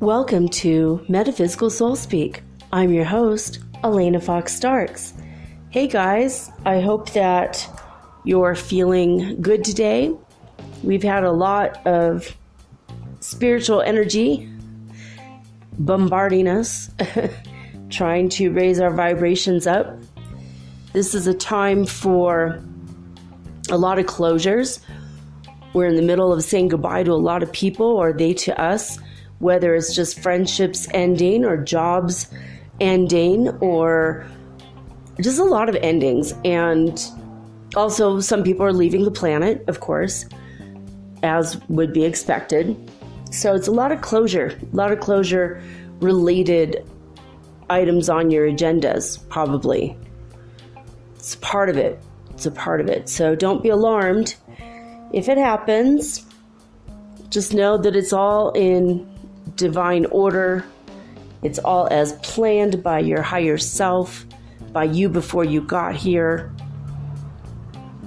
Welcome to Metaphysical Soul Speak. I'm your host, Alanna Fox Starks. Hey guys, I hope that you're feeling good today. We've had a lot of spiritual energy bombarding us, trying to raise our vibrations up. This is a time for a lot of closures. We're in the middle of saying goodbye to a lot of people, or they to us, whether it's just friendships ending or jobs ending or just a lot of endings. And also some people are leaving the planet, of course, as would be expected. So it's a lot of closure related items on your agendas, probably. It's a part of it. So don't be alarmed if it happens. Just know that it's all in divine order. It's all as planned by your higher self, by you before you got here.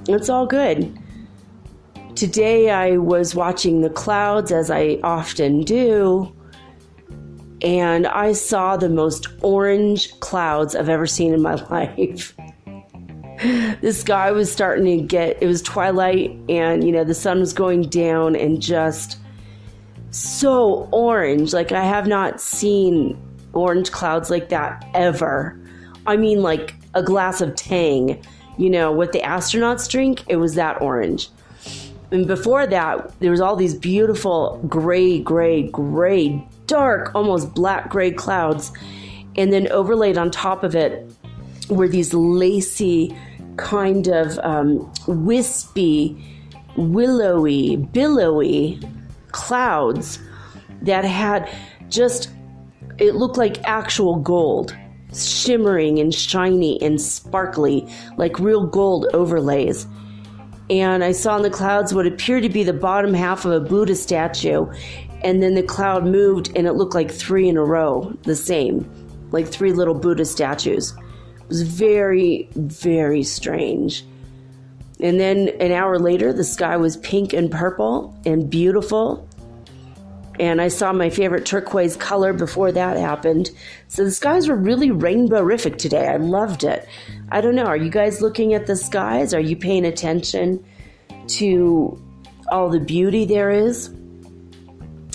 It's all good. Today I was watching the clouds, as I often do, and I saw the most orange clouds I've ever seen in my life. The sky was starting to it was twilight, and the sun was going down, and just so orange. Like, I have not seen orange clouds like that ever. I mean, like a glass of Tang, what the astronauts drink, it was that orange. And before that, there was all these beautiful gray, dark, almost black gray clouds. And then overlaid on top of it were these lacy, kind of wispy, willowy, billowy clouds that had it looked like actual gold, shimmering and shiny and sparkly, like real gold overlays. And I saw in the clouds what appeared to be the bottom half of a Buddha statue, and then the cloud moved and it looked like three in a row, the same, like three little Buddha statues. It was very, very strange. And then an hour later, the sky was pink and purple and beautiful. And I saw my favorite turquoise color before that happened. So the skies were really rainbow-rific today. I loved it. I don't know. Are you guys looking at the skies? Are you paying attention to all the beauty there is?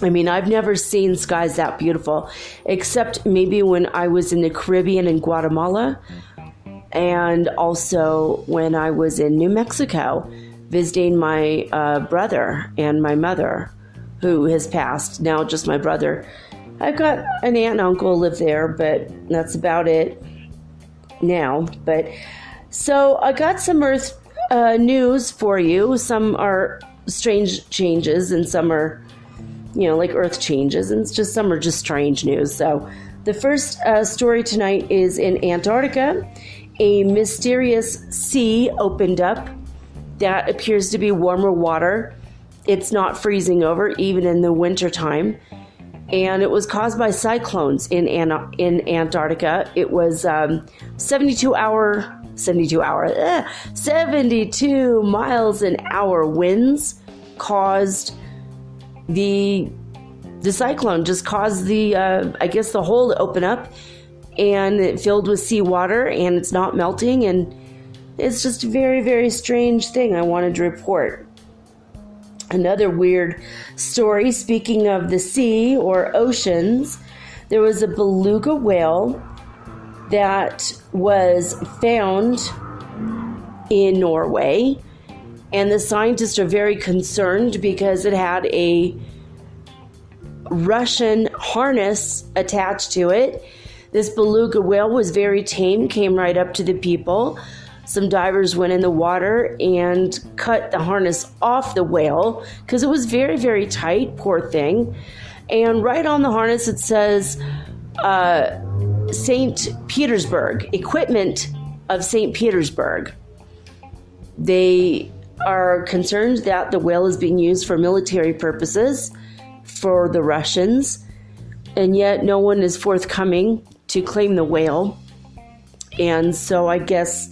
I mean, I've never seen skies that beautiful, except maybe when I was in the Caribbean in Guatemala, and also when I was in New Mexico visiting my brother and my mother, who has passed. Now just my brother. I've got an aunt and uncle live there, but that's about it now. But so I got some earth news for you. Some are strange changes and some are, like earth changes, and some are just strange news. So the first story tonight is in Antarctica. A mysterious sea opened up that appears to be warmer water. It's not freezing over even in the wintertime. And it was caused by cyclones in Antarctica. It was 72 miles an hour winds caused the cyclone, just caused the the hole to open up, and it filled with seawater, and it's not melting, and it's just a very, very strange thing I wanted to report. Another weird story, speaking of the sea or oceans, there was a beluga whale that was found in Norway, and the scientists are very concerned because it had a Russian harness attached to it. This beluga whale was very tame, came right up to the people. Some divers went in the water and cut the harness off the whale because it was very, very tight, poor thing. And right on the harness it says St. Petersburg, equipment of St. Petersburg. They are concerned that the whale is being used for military purposes for the Russians, and yet no one is forthcoming to claim the whale. And so I guess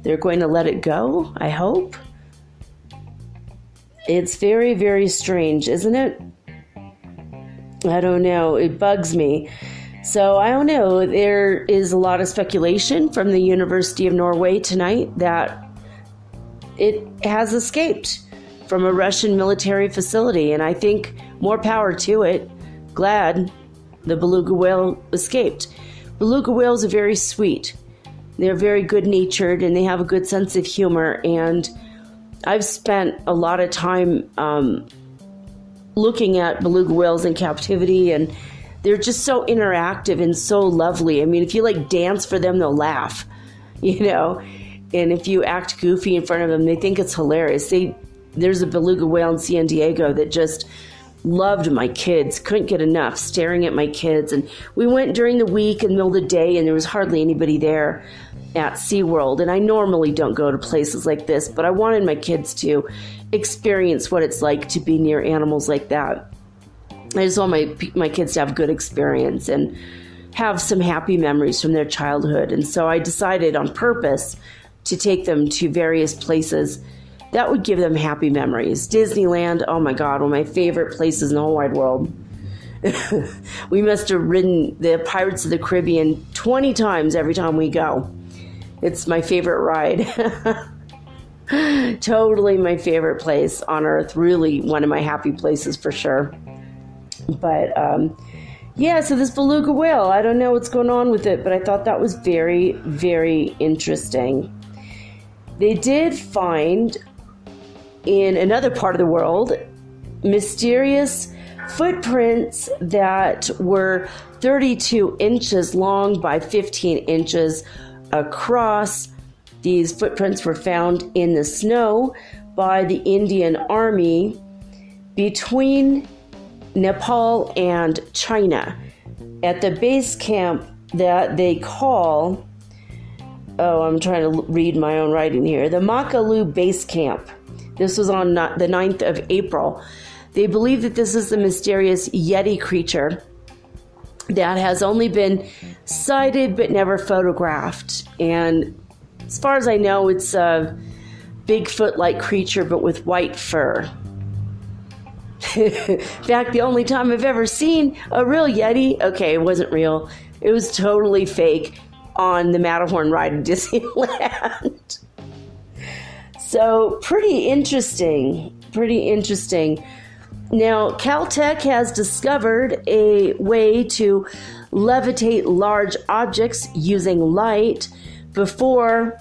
they're going to let it go, I hope. It's very, very strange, isn't it? I don't know. It bugs me. So I don't know. There is a lot of speculation from the University of Norway tonight that it has escaped from a Russian military facility. And I think more power to it. Glad the beluga whale escaped. Beluga whales are very sweet. They're very good-natured and they have a good sense of humor. And I've spent a lot of time looking at beluga whales in captivity, and they're just so interactive and so lovely. I mean, if you like dance for them, they'll laugh, and if you act goofy in front of them, they think it's hilarious. There's a beluga whale in San Diego that just loved my kids, couldn't get enough, staring at my kids. And we went during the week in the middle of the day, and there was hardly anybody there at SeaWorld. And I normally don't go to places like this, but I wanted my kids to experience what it's like to be near animals like that. I just want my kids to have a good experience and have some happy memories from their childhood. And so I decided on purpose to take them to various places that would give them happy memories. Disneyland, oh my God, one of my favorite places in the whole wide world. We must have ridden the Pirates of the Caribbean 20 times every time we go. It's my favorite ride. Totally my favorite place on earth. Really one of my happy places for sure. But so this beluga whale, I don't know what's going on with it, but I thought that was very, very interesting. They did find in another part of the world mysterious footprints that were 32 inches long by 15 inches across. These footprints were found in the snow by the Indian Army between Nepal and China at the base camp that they call, I'm trying to read my own writing here, the Makalu Base Camp. This was on the 9th of April. They believe that this is the mysterious Yeti creature that has only been sighted but never photographed. And as far as I know, it's a Bigfoot-like creature but with white fur. In fact, the only time I've ever seen a real Yeti, okay, it wasn't real. It was totally fake on the Matterhorn ride in Disneyland. So pretty interesting. Now, Caltech has discovered a way to levitate large objects using light. Before,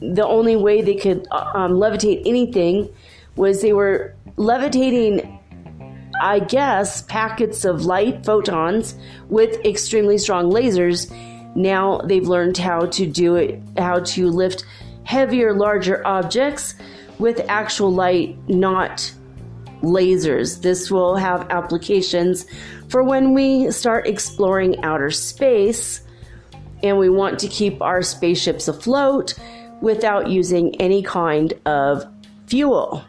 the only way they could levitate anything was they were levitating, I guess, packets of light, photons, with extremely strong lasers. Now they've learned how to do it, how to lift heavier, larger objects with actual light, not lasers. This will have applications for when we start exploring outer space and we want to keep our spaceships afloat without using any kind of fuel.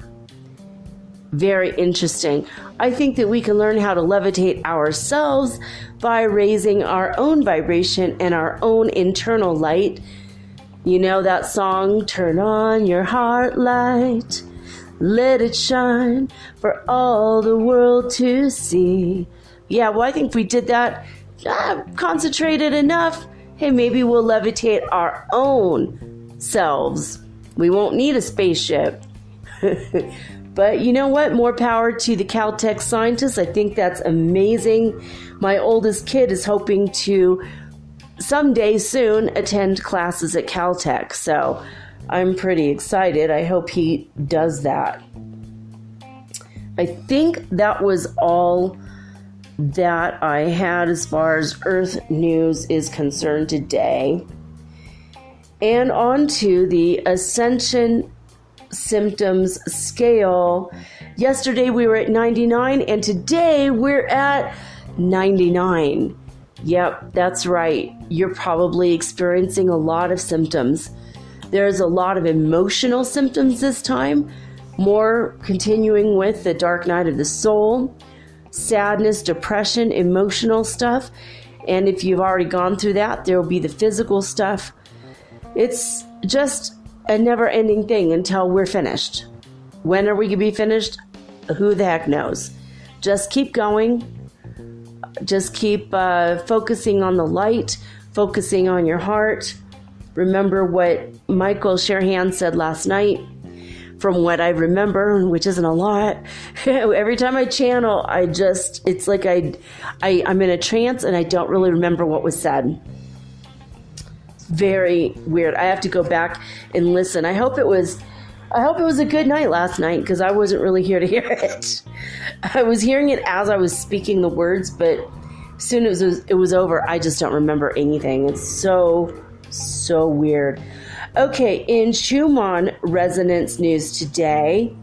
Very interesting. I think that we can learn how to levitate ourselves by raising our own vibration and our own internal light. You know that song, Turn on your heart light, let it shine for all the world to see. Yeah, well, I think if we did that, concentrated enough, hey, maybe we'll levitate our own selves. We won't need a spaceship. But you know what? More power to the Caltech scientists. I think that's amazing. My oldest kid is hoping to someday soon attend classes at Caltech. So I'm pretty excited. I hope he does that. I think that was all that I had as far as Earth news is concerned today. And on to the Ascension Symptoms Scale. Yesterday we were at 99 and today we're at 99. Yep, that's right. You're probably experiencing a lot of symptoms. There's a lot of emotional symptoms this time, more continuing with the dark night of the soul, sadness, depression, emotional stuff. And if you've already gone through that, there will be the physical stuff. It's just a never-ending thing until we're finished. When are we going to be finished? Who the heck knows? Just keep going. Just keep focusing on the light, focusing on your heart. Remember what Michael Sherahan said last night. From what I remember, which isn't a lot, every time I channel, it's like I'm in a trance and I don't really remember what was said. Very weird. I have to go back and listen. I hope it was a good night last night, because I wasn't really here to hear it. I was hearing it as I was speaking the words, but as soon as it was over, I just don't remember anything. It's so weird. Okay, in Schumann Resonance news today,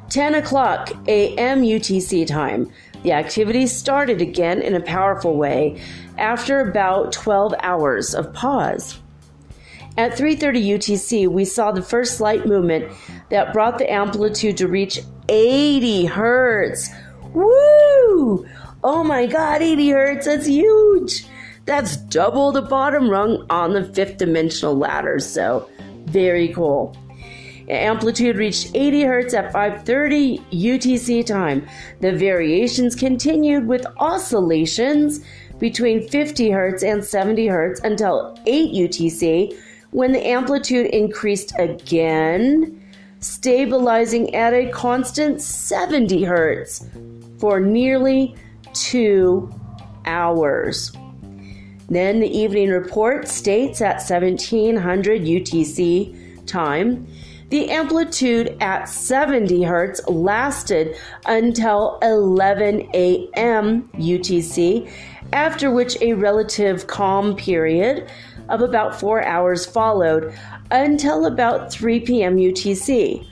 10 o'clock a.m. UTC time. The activity started again in a powerful way after about 12 hours of pause. At 3:30 UTC, we saw the first light movement that brought the amplitude to reach 80 hertz. Woo! Oh my God, 80 hertz, that's huge! That's double the bottom rung on the fifth dimensional ladder, so very cool. Amplitude reached 80 hertz at 5:30 UTC time. The variations continued with oscillations between 50 hertz and 70 hertz until 8 UTC, when the amplitude increased again, stabilizing at a constant 70 hertz for nearly 2 hours. Then the evening report states at 1700 UTC time, the amplitude at 70 hertz lasted until 11 a.m. UTC, after which a relative calm period of about 4 hours followed until about 3 p.m. UTC.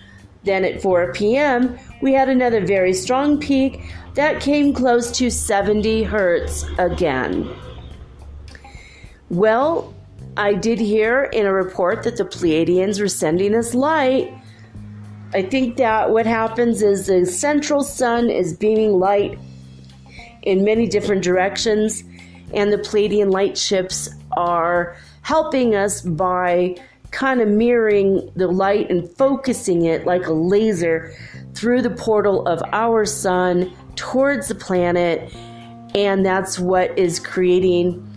Then at 4 p.m., we had another very strong peak that came close to 70 hertz again. Well, I did hear in a report that the Pleiadians were sending us light. I think that what happens is the central sun is beaming light in many different directions, and the Pleiadian light ships are helping us by kind of mirroring the light and focusing it like a laser through the portal of our sun towards the planet, and that's what is creating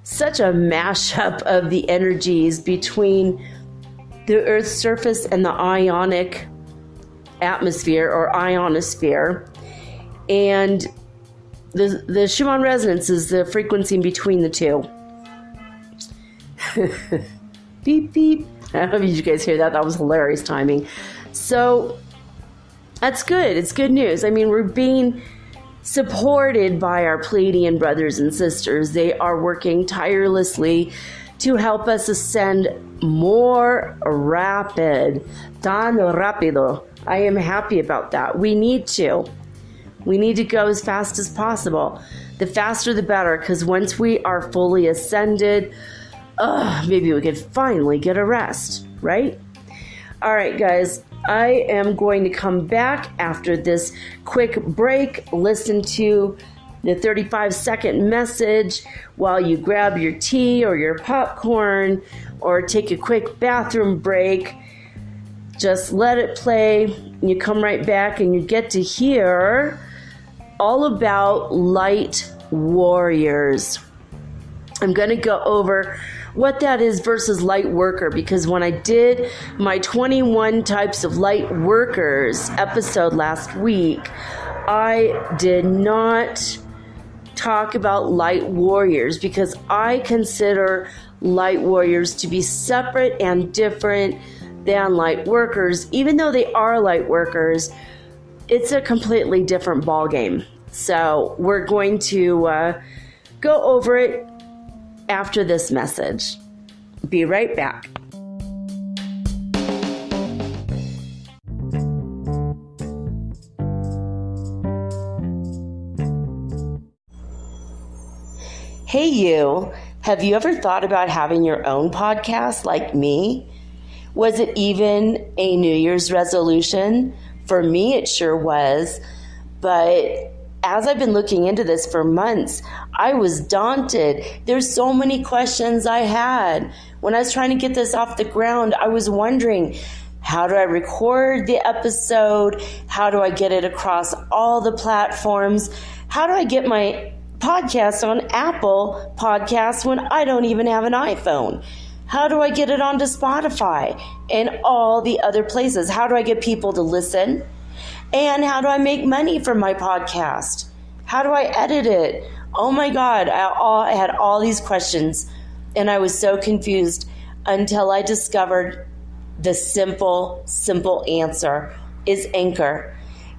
such a mashup of the energies between the Earth's surface and the ionic atmosphere or ionosphere. And the Schumann Resonance is the frequency between the two. Beep, beep. I don't know if you guys hear that. That was hilarious timing. So that's good. It's good news. I mean, we're being supported by our Pleiadian brothers and sisters. They are working tirelessly to help us ascend more rapid. Tan rápido. I am happy about that. We need to. We need to go as fast as possible. The faster the better, because once we are fully ascended, maybe we could finally get a rest, right? All right, guys. I am going to come back after this quick break, listen to the 35-second message while you grab your tea or your popcorn or take a quick bathroom break. Just let it play. You come right back and you get to hear all about light warriors. I'm going to go over what that is versus Lightworker, because when I did my 21 types of light workers episode last week, I did not talk about light warriors, because I consider light warriors to be separate and different than light workers. Even though they are light workers, it's a completely different ballgame. So we're going to go over it after this message. Be right back. Hey you, have you ever thought about having your own podcast like me? Was it even a New Year's resolution? For me, it sure was. But as I've been looking into this for months, I was daunted. There's so many questions I had. When I was trying to get this off the ground, I was wondering, how do I record the episode? How do I get it across all the platforms? How do I get my podcast on Apple Podcasts when I don't even have an iPhone? How do I get it onto Spotify and all the other places? How do I get people to listen? And how do I make money from my podcast? How do I edit it? Oh my God, I had all these questions and I was so confused until I discovered the simple answer is Anchor.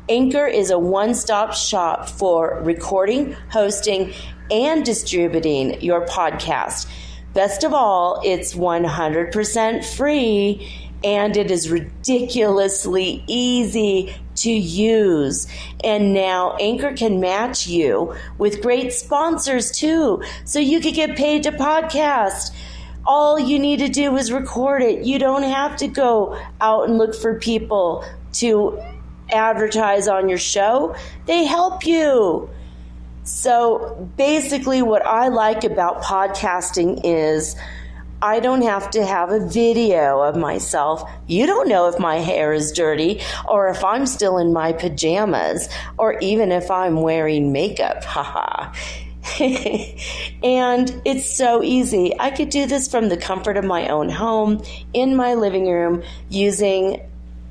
Anchor is a one-stop shop for recording, hosting, and distributing your podcast. Best of all, it's 100% free and it is ridiculously easy to use. And now Anchor can match you with great sponsors too, so you could get paid to podcast. All you need to do is record it. You don't have to go out and look for people to advertise on your show. They help you. So basically what I like about podcasting is I don't have to have a video of myself. You don't know if my hair is dirty or if I'm still in my pajamas or even if I'm wearing makeup. Haha. And it's so easy. I could do this from the comfort of my own home in my living room using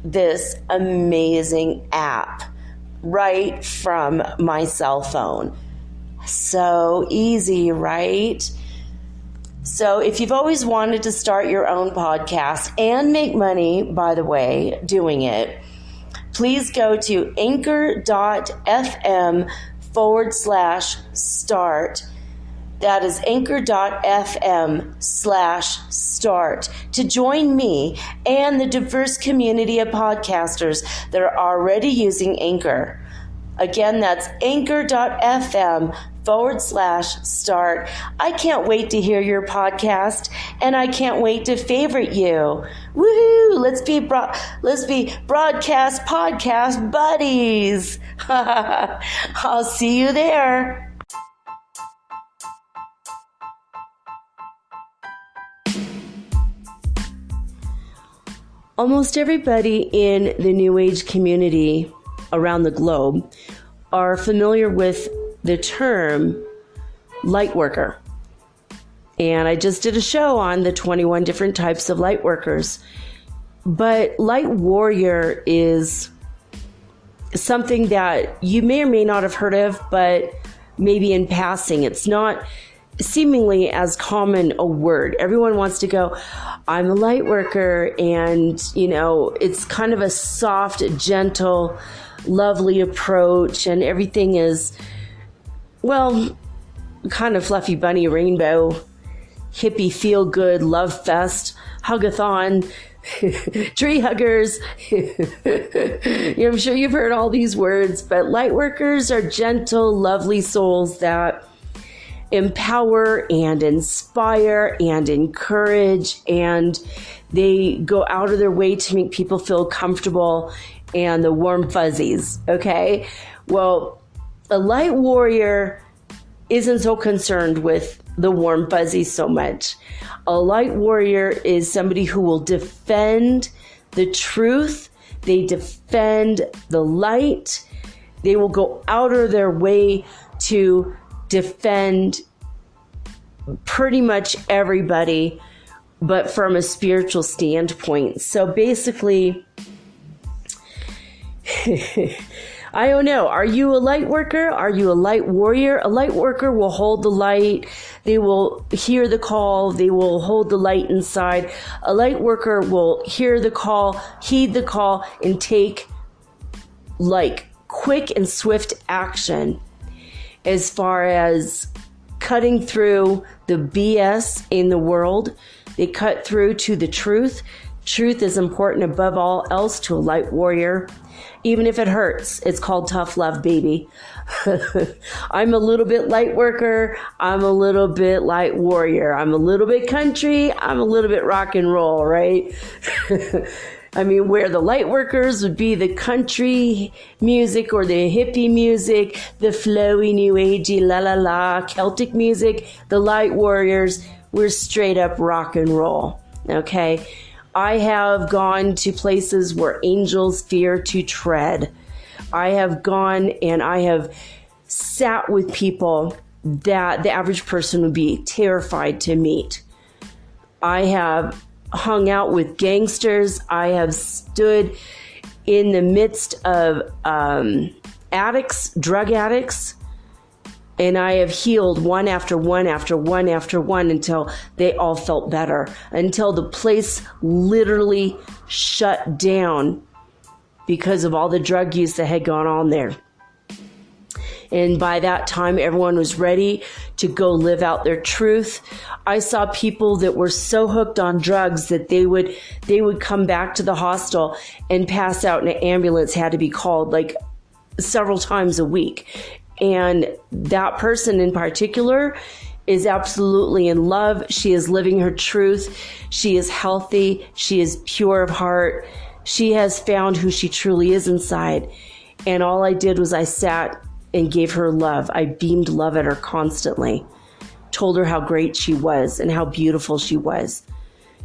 this amazing app right from my cell phone. So easy, right? So if you've always wanted to start your own podcast and make money, by the way, doing it, please go to anchor.fm/start. That is anchor.fm/start to join me and the diverse community of podcasters that are already using Anchor. Again, that's anchor.fm/start. I can't wait to hear your podcast and I can't wait to favorite you. Woohoo! Let's be broadcast podcast buddies. I'll see you there. Almost everybody in the New Age community around the globe are familiar with the term Lightworker. And I just did a show on the 21 different types of Lightworkers. But Light Warrior is something that you may or may not have heard of, but maybe in passing. It's not seemingly as common a word. Everyone wants to go, I'm a light worker, and it's kind of a soft, gentle, lovely approach, and everything is, well, kind of fluffy bunny rainbow, hippie feel good, love fest, hugathon, tree huggers. I'm sure you've heard all these words, but light workers are gentle, lovely souls that empower and inspire and encourage, and they go out of their way to make people feel comfortable and the warm fuzzies. Okay, well, a light warrior isn't so concerned with the warm fuzzies so much. A light warrior is somebody who will defend the truth. They defend the light. They will go out of their way to defend pretty much everybody, but from a spiritual standpoint. So basically, I don't know. Are you a light worker? Are you a light warrior? A light worker will hold the light. They will hear the call. They will hold the light inside. A light worker will hear the call, heed the call, and take quick and swift action as far as cutting through the BS in the world. They cut through to the truth. Truth is important above all else to a light warrior. Even if it hurts, it's called tough love, baby. I'm a little bit light worker. I'm a little bit light warrior. I'm a little bit country. I'm a little bit rock and roll, right? I mean, where the light workers would be the country music or the hippie music, the flowy, new agey, la la la, Celtic music. The light warriors, we're straight up rock and roll, okay? I have gone to places where angels fear to tread. I have gone and I have sat with people that the average person would be terrified to meet. I have hung out with gangsters. I have stood in the midst of addicts, drug addicts, and I have healed one after one after one after one until they all felt better, until the place literally shut down because of all the drug use that had gone on there. And by that time, everyone was ready to go live out their truth. I saw people that were so hooked on drugs that they would come back to the hostel and pass out, and an ambulance had to be called like several times a week. And that person in particular is absolutely in love. She is living her truth. She is healthy. She is pure of heart. She has found who she truly is inside. And all I did was I sat and gave her love. I beamed love at her constantly. Told her how great she was and how beautiful she was.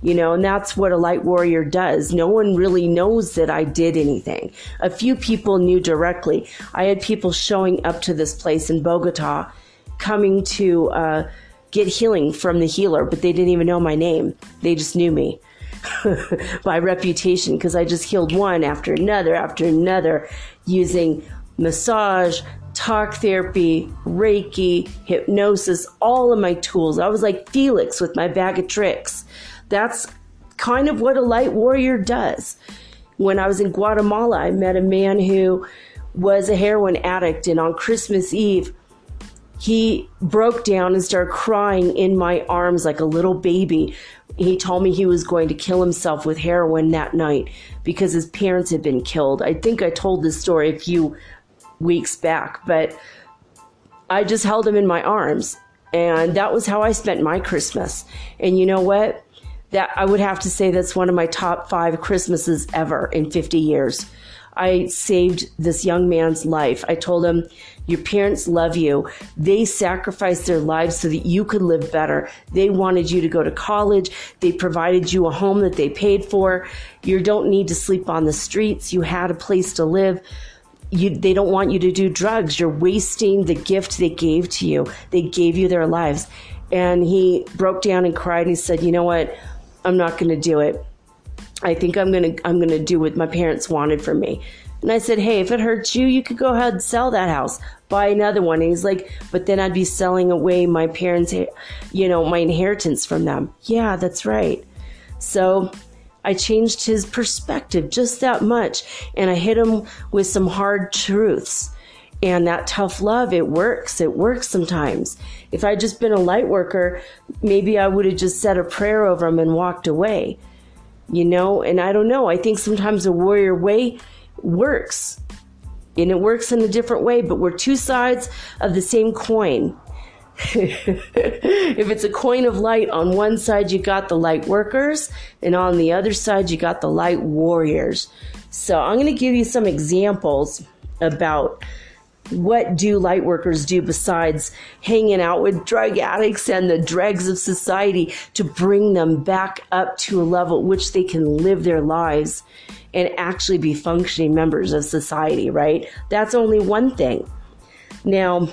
You know, and that's what a light warrior does. No one really knows that I did anything. A few people knew directly. I had people showing up to this place in Bogota, coming to get healing from the healer, but they didn't even know my name. They just knew me by reputation, because I just healed one after another, using massage, talk therapy, Reiki, hypnosis, all of my tools. I was like Felix with my bag of tricks. That's kind of what a light warrior does. When I was in Guatemala, I met a man who was a heroin addict, and on Christmas Eve, he broke down and started crying in my arms like a little baby. He told me he was going to kill himself with heroin that night because his parents had been killed. I think I told this story a few weeks back, but I just held him in my arms, and that was how I spent my Christmas. And you know what? That I would have to say that's one of my top 5 Christmases ever in 50 years. I saved this young man's life. I told him, your parents love you. They sacrificed their lives so that you could live better. They wanted you to go to college. They provided you a home that they paid for. You don't need to sleep on the streets. You had a place to live. They don't want you to do drugs. You're wasting the gift they gave to you. They gave you their lives. And he broke down and cried, and he said, you know what? I'm not going to do it. I think I'm going to do what my parents wanted from me. And I said, hey, if it hurts you, you could go ahead and sell that house, buy another one. And he's like, but then I'd be selling away my parents, my inheritance from them. Yeah, that's right. So I changed his perspective just that much. And I hit him with some hard truths. And that tough love, it works. It works sometimes. If I'd just been a light worker, maybe I would have just said a prayer over him and walked away. And I don't know. I think sometimes the warrior way works. And it works in a different way, but we're two sides of the same coin. If it's a coin of light, on one side you got the light workers, and on the other side you got the light warriors. So I'm going to give you some examples about what do light workers do besides hanging out with drug addicts and the dregs of society to bring them back up to a level at which they can live their lives and actually be functioning members of society, right? That's only one thing. Now,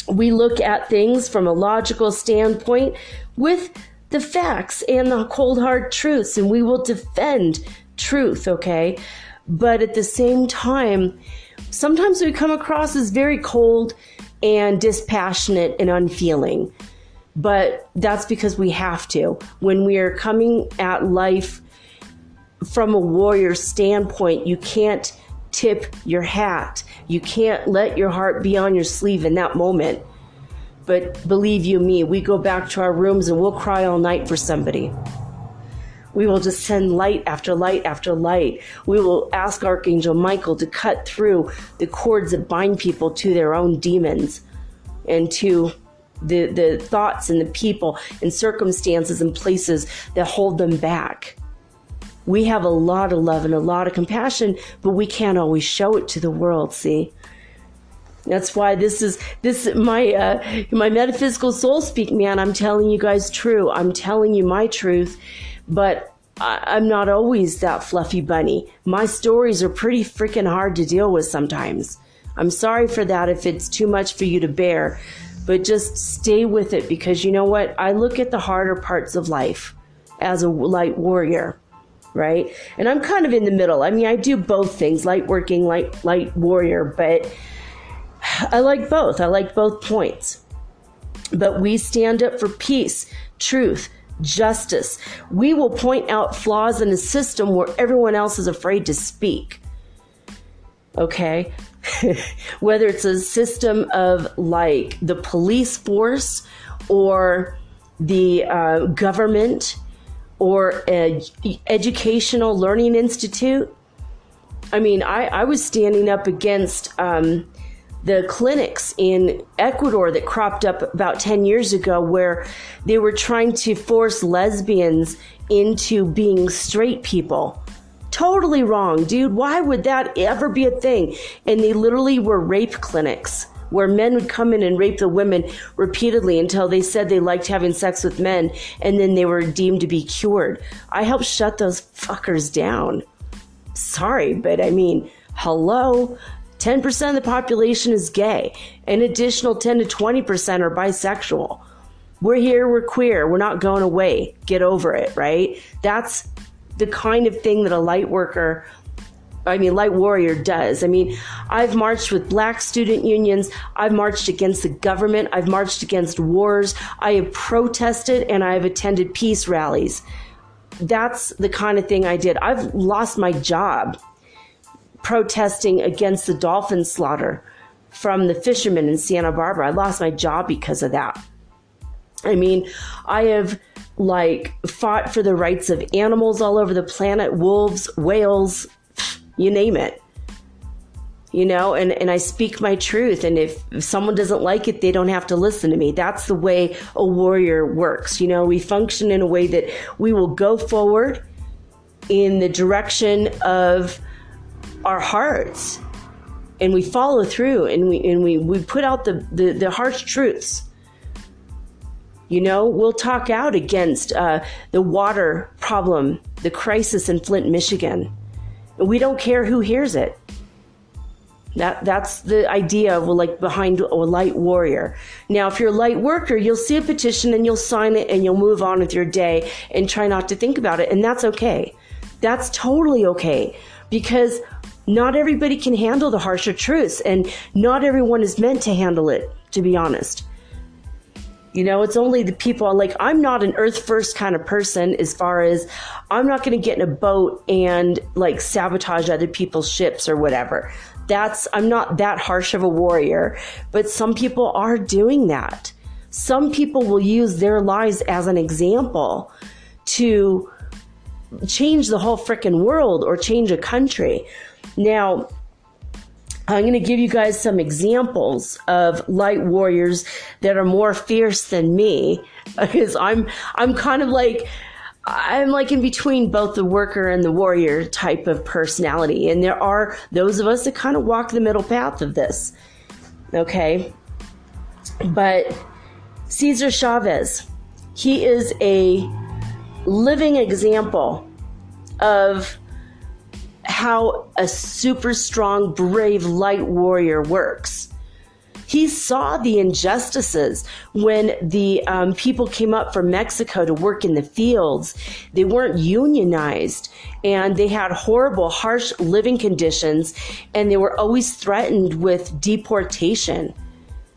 we look at things from a logical standpoint with the facts and the cold hard truths, and we will defend truth, okay? But at the same time, sometimes we come across as very cold and dispassionate and unfeeling. But that's because we have to. When we are coming at life from a warrior standpoint, you can't tip your hat. You can't let your heart be on your sleeve in that moment. But believe you me, we go back to our rooms and we'll cry all night for somebody. We will just send light after light after light. We will ask Archangel Michael to cut through the cords that bind people to their own demons and to the thoughts and the people and circumstances and places that hold them back. We have a lot of love and a lot of compassion, but we can't always show it to the world, see? That's why this is my metaphysical soul speak, man. I'm telling you guys true. I'm telling you my truth. But I'm not always that fluffy bunny. My stories are pretty freaking hard to deal with sometimes. I'm sorry for that if it's too much for you to bear, but just stay with it, because you know what? I look at the harder parts of life as a light warrior, right? And I'm kind of in the middle. I mean, I do both things, light working, light warrior, but I like both. I like both points. But we stand up for peace, truth, justice. We will point out flaws in a system where everyone else is afraid to speak. Okay? Whether it's a system of like the police force or the government or an educational learning institute. I mean, I was standing up against the clinics in Ecuador that cropped up about 10 years ago, where they were trying to force lesbians into being straight people. Totally wrong, dude. Why would that ever be a thing? And they literally were rape clinics where men would come in and rape the women repeatedly until they said they liked having sex with men, and then they were deemed to be cured. I helped shut those fuckers down. Sorry, but I mean, hello? 10% of the population is gay. An additional 10 to 20% are bisexual. We're here, we're queer, we're not going away. Get over it, right? That's the kind of thing that a light warrior does. I mean, I've marched with black student unions. I've marched against the government. I've marched against wars. I have protested and I've attended peace rallies. That's the kind of thing I did. I've lost my job protesting against the dolphin slaughter from the fishermen in Santa Barbara. I lost my job because of that. I mean, I have fought for the rights of animals all over the planet, wolves, whales, you name it, and I speak my truth. And if someone doesn't like it, they don't have to listen to me. That's the way a warrior works. We function in a way that we will go forward in the direction of our hearts, and we follow through, and we put out the harsh truths. We'll talk out against the water problem, the crisis in Flint, Michigan. And we don't care who hears it. That's the idea of behind a light warrior. Now, if you're a light worker, you'll see a petition and you'll sign it and you'll move on with your day and try not to think about it. And that's okay. That's totally okay, because not everybody can handle the harsher truths, and not everyone is meant to handle it, to be honest. It's only the people, I'm not an earth first kind of person, as far as I'm not going to get in a boat and sabotage other people's ships or whatever. I'm not that harsh of a warrior, but some people are doing that. Some people will use their lives as an example to change the whole frickin' world or change a country. Now, I'm going to give you guys some examples of light warriors that are more fierce than me, because I'm kind of I'm in between both the worker and the warrior type of personality. And there are those of us that kind of walk the middle path of this. Okay. But Cesar Chavez, he is a living example of how a super strong, brave light warrior works. He saw the injustices when the people came up from Mexico to work in the fields. They weren't unionized, and they had horrible, harsh living conditions, and they were always threatened with deportation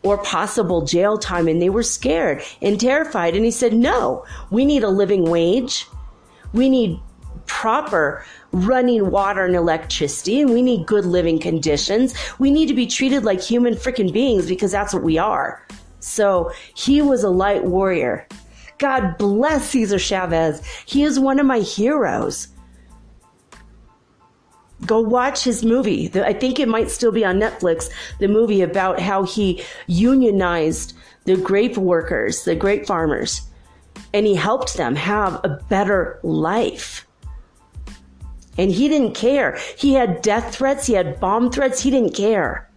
or possible jail time, and they were scared and terrified. And he said, no, we need a living wage. We need proper running water and electricity, and we need good living conditions. We need to be treated like human freaking beings, because that's what we are. So he was a light warrior. God bless Cesar Chavez. He is one of my heroes. Go watch his movie. I think it might still be on Netflix, the movie about how he unionized the grape workers, the grape farmers, and he helped them have a better life. And he didn't care. He had death threats. He had bomb threats. He didn't care.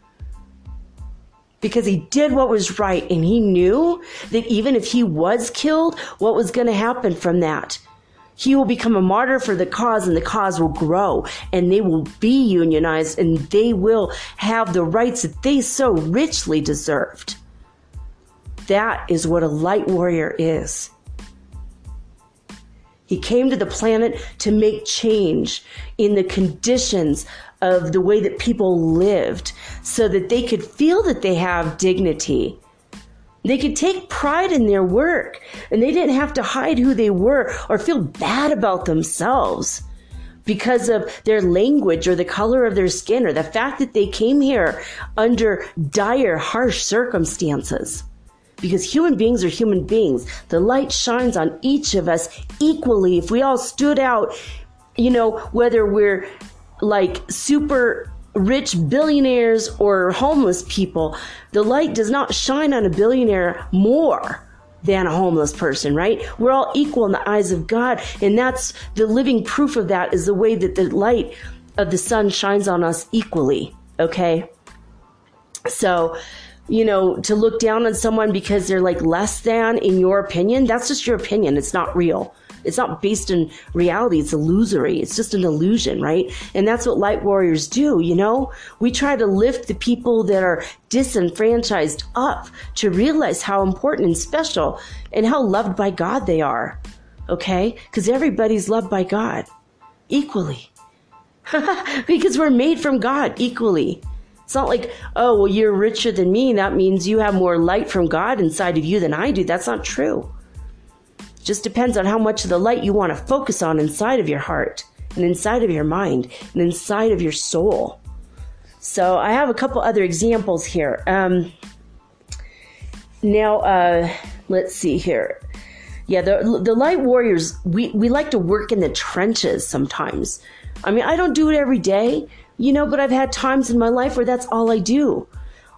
Because he did what was right. And he knew that even if he was killed, what was going to happen from that? He will become a martyr for the cause, and the cause will grow, and they will be unionized, and they will have the rights that they so richly deserved. That is what a light warrior is. He came to the planet to make change in the conditions of the way that people lived so that they could feel that they have dignity. They could take pride in their work, and they didn't have to hide who they were or feel bad about themselves because of their language or the color of their skin or the fact that they came here under dire, harsh circumstances. Because human beings are human beings. The light shines on each of us equally. If we all stood out, whether we're like super rich billionaires or homeless people, the light does not shine on a billionaire more than a homeless person, right? We're all equal in the eyes of God. And that's the living proof of that, is the way that the light of the sun shines on us equally. Okay. So, to look down on someone because they're like less than in your opinion, that's just your opinion. It's not real. It's not based in reality. It's illusory. It's just an illusion, right? And that's what light warriors do, We try to lift the people that are disenfranchised up to realize how important and special and how loved by God they are, okay? Because everybody's loved by God equally. Because we're made from God equally. It's not like, oh, well, you're richer than me. That means you have more light from God inside of you than I do. That's not true. It just depends on how much of the light you want to focus on inside of your heart and inside of your mind and inside of your soul. So I have a couple other examples here. Let's see here. Yeah, the light warriors, we like to work in the trenches sometimes. I mean, I don't do it every day, but I've had times in my life where that's all I do.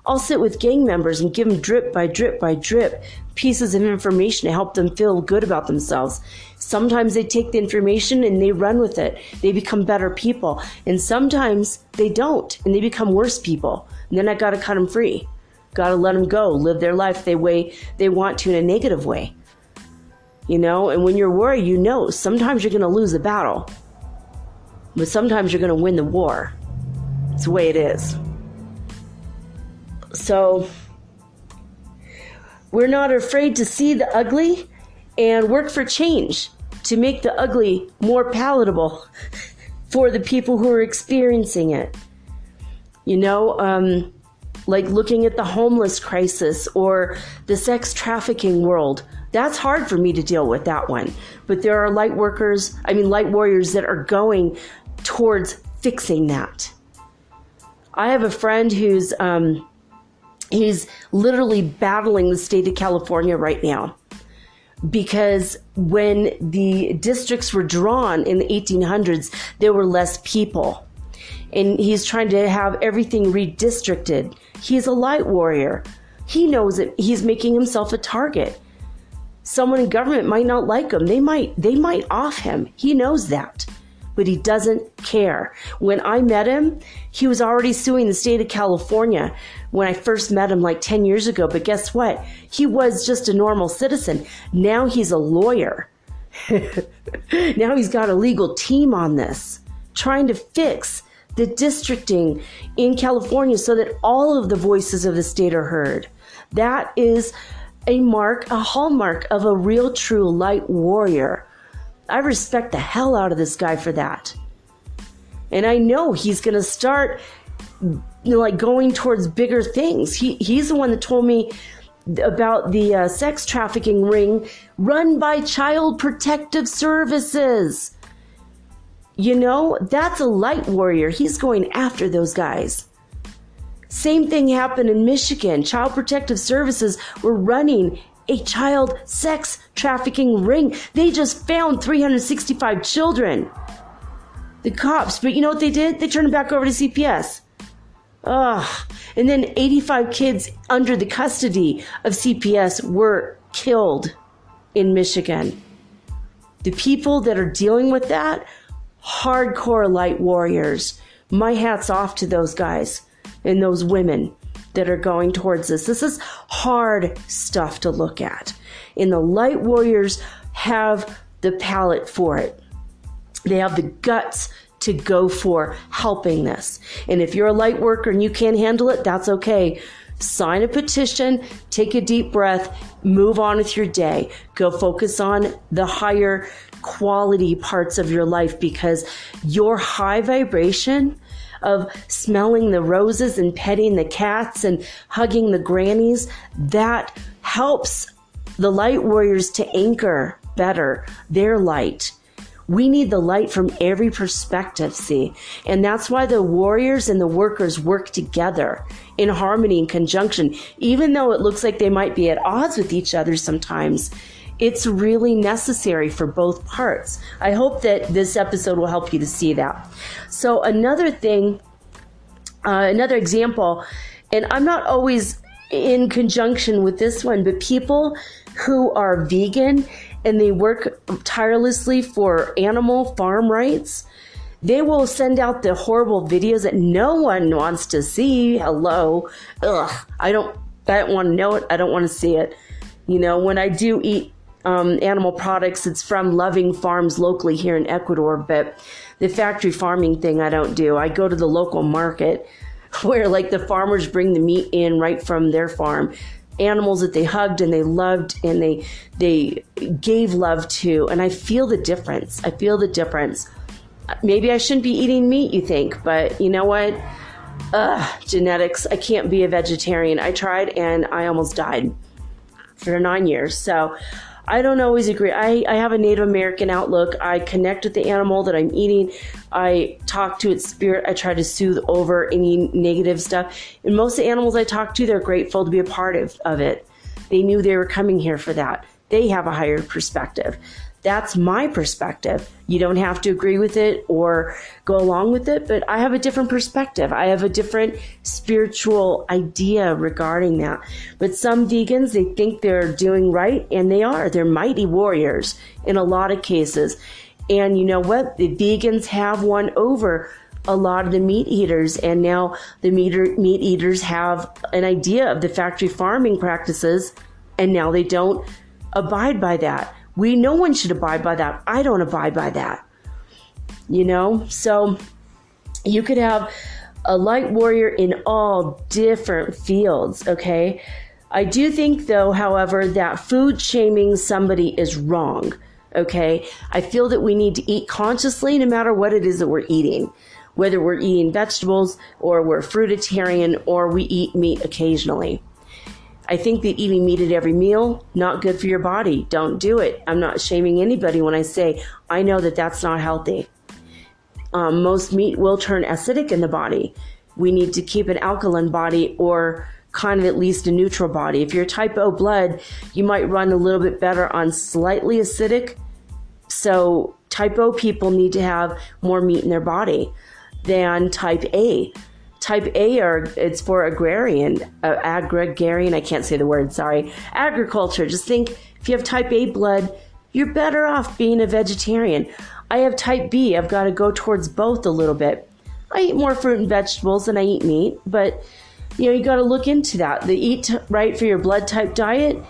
I'll sit with gang members and give them drip by drip by drip pieces of information to help them feel good about themselves. Sometimes they take the information and they run with it. They become better people. And sometimes they don't, and they become worse people. And then I got to cut them free. Got to let them go, live their life the way they want to in a negative way. And when you're warrior, sometimes you're going to lose the battle. But sometimes you're going to win the war. It's the way it is. So we're not afraid to see the ugly and work for change to make the ugly more palatable for the people who are experiencing it. Like looking at the homeless crisis or the sex trafficking world. That's hard for me to deal with, that one. But there are light warriors that are going towards fixing that. I have a friend who's he's literally battling the state of California right now, because when the districts were drawn in the 1800s, there were less people. And he's trying to have everything redistricted. He's a light warrior. He knows that he's making himself a target. Someone in government might not like him. They might off him. He knows that. But he doesn't care. When I met him, he was already suing the state of California when I first met him like 10 years ago. But guess what? He was just a normal citizen. Now he's a lawyer. Now he's got a legal team on this, trying to fix the districting in California so that all of the voices of the state are heard. That is a hallmark of a real, true light warrior. I respect the hell out of this guy for that. And I know he's going to start going towards bigger things. He's the one that told me about the sex trafficking ring run by Child Protective Services. That's a light warrior. He's going after those guys. Same thing happened in Michigan. Child Protective Services were running a child sex trafficking ring. They just found 365 children. The cops, but you know what they did? They turned them back over to CPS. And then 85 kids under the custody of CPS were killed in Michigan. The people that are dealing with that, hardcore light warriors. My hat's off to those guys and those women that are going towards this. This is hard stuff to look at. And the light warriors have the palate for it. They have the guts to go for helping this. And if you're a light worker and you can't handle it, that's okay. Sign a petition, take a deep breath, move on with your day. Go focus on the higher quality parts of your life, because your high vibration of smelling the roses and petting the cats and hugging the grannies, that helps the light warriors to anchor better their light. We need the light from every perspective, see? And that's why the warriors and the workers work together in harmony and conjunction. Even though it looks like they might be at odds with each other sometimes, it's really necessary for both parts. I hope that this episode will help you to see that. So another thing, another example, and I'm not always in conjunction with this one, but people who are vegan and they work tirelessly for animal farm rights, they will send out the horrible videos that no one wants to see. Hello. Ugh. I don't want to know it. I don't want to see it. You know, when I do eat animal products, it's from loving farms locally here in Ecuador, but the factory farming thing I don't do. I go to the local market where like the farmers bring the meat in right from their farm. Animals that they hugged and they loved and they gave love to. And I feel the difference. I feel the difference. Maybe I shouldn't be eating meat, you think, but you know what? Genetics. I can't be a vegetarian. I tried and I almost died for 9 years. So I don't always agree. I have a Native American outlook. I connect with the animal that I'm eating. I talk to its spirit. I try to soothe over any negative stuff. And most of the animals I talk to, they're grateful to be a part of it. They knew they were coming here for that. They have a higher perspective. That's my perspective. You don't have to agree with it or go along with it, but I have a different perspective. I have a different spiritual idea regarding that. But some vegans, they think they're doing right, and they are. They're mighty warriors in a lot of cases. And you know what? The vegans have won over a lot of the meat eaters, and now the meat eaters have an idea of the factory farming practices, and now they don't abide by that. No one should abide by that. I don't abide by that. You know? So you could have a light warrior in all different fields, okay? I do think, though, however, that food shaming somebody is wrong, okay? I feel that we need to eat consciously no matter what it is that we're eating, whether we're eating vegetables or we're fruitarian or we eat meat occasionally. I think that eating meat at every meal, not good for your body. Don't do it. I'm not shaming anybody when I say I know that that's not healthy. Most meat will turn acidic in the body. We need to keep an alkaline body or kind of at least a neutral body. If you're type O blood, you might run a little bit better on slightly acidic. So type O people need to have more meat in their body than type A. Type A, it's for agrarian, I can't say the word, sorry. Agriculture. Just think, if you have type A blood, you're better off being a vegetarian. I have type B. I've got to go towards both a little bit. I eat more fruit and vegetables than I eat meat, but you got to look into that. The eat right for your blood type diet,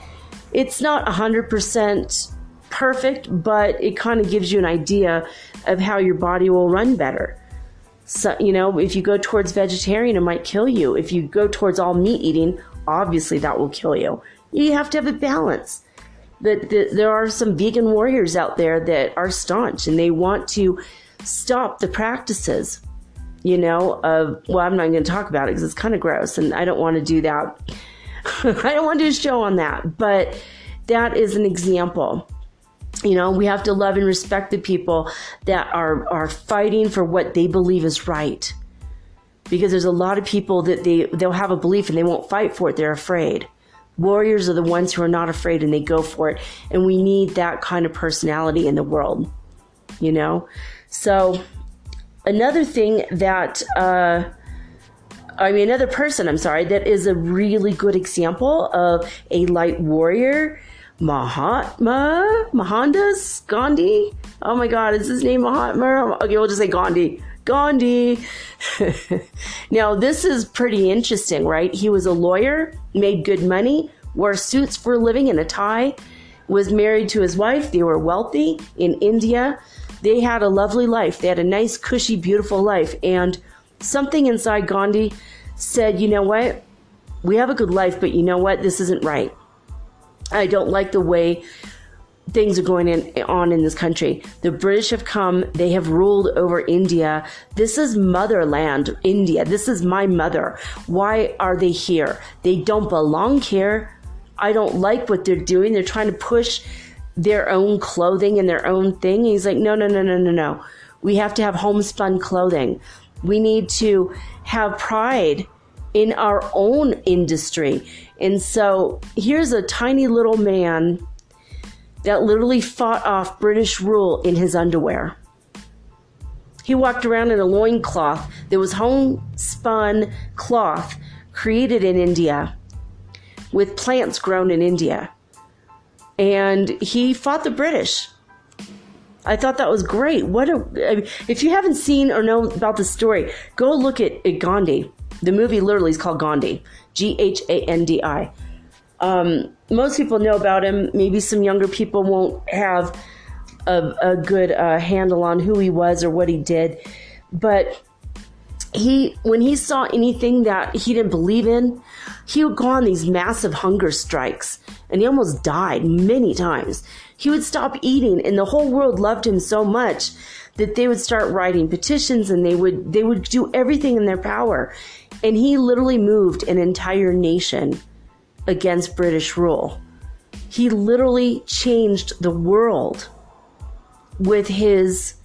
it's not 100% perfect, but it kind of gives you an idea of how your body will run better. So, if you go towards vegetarian, it might kill you. If you go towards all meat eating, obviously that will kill you. You have to have a balance. But there are some vegan warriors out there that are staunch and they want to stop the practices, I'm not going to talk about it because it's kind of gross and I don't want to do that. I don't want to do a show on that, but that is an example. We have to love and respect the people that are fighting for what they believe is right. Because there's a lot of people that they'll have a belief and they won't fight for it. They're afraid. Warriors are the ones who are not afraid and they go for it. And we need that kind of personality in the world, So another thing that, another person, that is a really good example of a light warrior, Mohandas Gandhi. Oh my God, is his name Mahatma? Okay, we'll just say Gandhi. Now, this is pretty interesting, right? He was a lawyer, made good money, wore suits for a living and a tie, was married to his wife. They were wealthy in India. They had a lovely life. They had a nice, cushy, beautiful life. And something inside Gandhi said, you know what? We have a good life, but you know what? This isn't right. I don't like the way things are going on in this country. The British have come. They have ruled over India. This is motherland, India. This is my mother. Why are they here? They don't belong here. I don't like what they're doing. They're trying to push their own clothing and their own thing. And he's like, no. We have to have homespun clothing. We need to have pride in our own industry. And so here's a tiny little man that literally fought off British rule in his underwear. He walked around in a loincloth that was homespun cloth created in India with plants grown in India. And he fought the British. I thought that was great. If you haven't seen or know about the story, go look at Gandhi. The movie literally is called Gandhi, G-H-A-N-D-I. Most people know about him. Maybe some younger people won't have a good handle on who he was or what he did. But when he saw anything that he didn't believe in, he would go on these massive hunger strikes, and he almost died many times. He would stop eating, and the whole world loved him so much that they would start writing petitions, and they would do everything in their power. And he literally moved an entire nation against British rule. He literally changed the world with his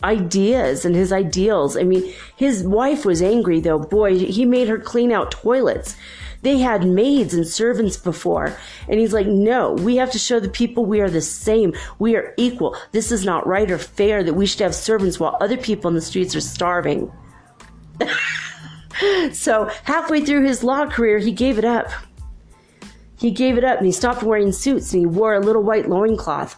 ideas and his ideals. I mean, his wife was angry, though. Boy, he made her clean out toilets. They had maids and servants before. And he's like, no, we have to show the people we are the same. We are equal. This is not right or fair that we should have servants while other people in the streets are starving. So halfway through his law career, he gave it up. He gave it up and he stopped wearing suits and he wore a little white loincloth.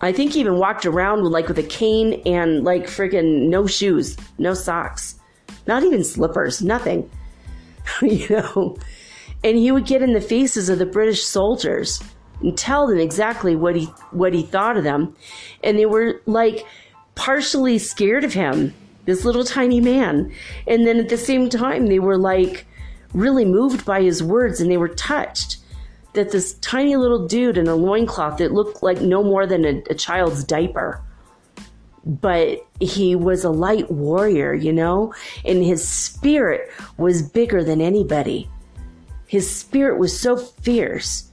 I think he even walked around with a cane and friggin' no shoes, no socks, not even slippers, nothing, And he would get in the faces of the British soldiers and tell them exactly what he thought of them. And they were partially scared of him, this little tiny man. And then at the same time, they were really moved by his words, and they were touched that this tiny little dude in a loincloth that looked like no more than a child's diaper. But he was a light warrior, and his spirit was bigger than anybody. His spirit was so fierce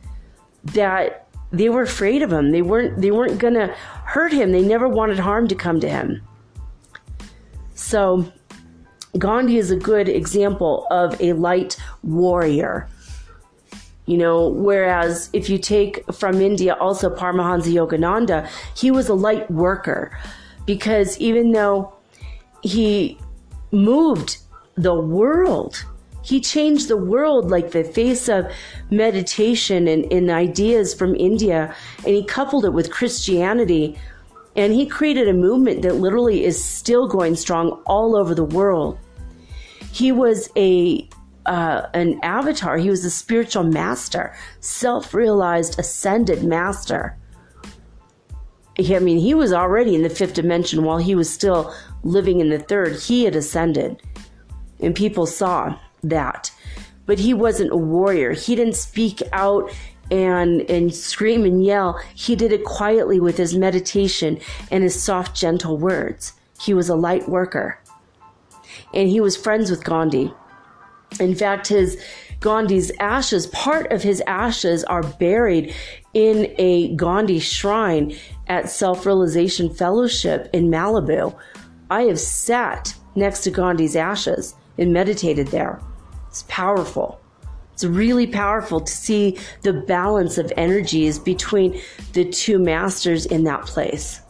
that they were afraid of him. They weren't going to hurt him. They never wanted harm to come to him. So Gandhi is a good example of a light warrior. Whereas if you take from India also Paramahansa Yogananda, he was a light worker, because even though he moved the world, he changed the world, like the face of meditation and ideas from India, and he coupled it with Christianity, and he created a movement that literally is still going strong all over the world. He was an avatar. He was a spiritual master, self-realized, ascended master. He was already in the fifth dimension while he was still living in the third. He had ascended, and people saw that. But he wasn't a warrior. He didn't speak out and scream and yell. He did it quietly with his meditation and his soft, gentle words. He was a light worker. And he was friends with Gandhi. In fact, Gandhi's ashes, part of his ashes are buried in a Gandhi shrine at Self-Realization Fellowship in Malibu. I have sat next to Gandhi's ashes and meditated there. It's powerful. It's really powerful to see the balance of energies between the two masters in that place.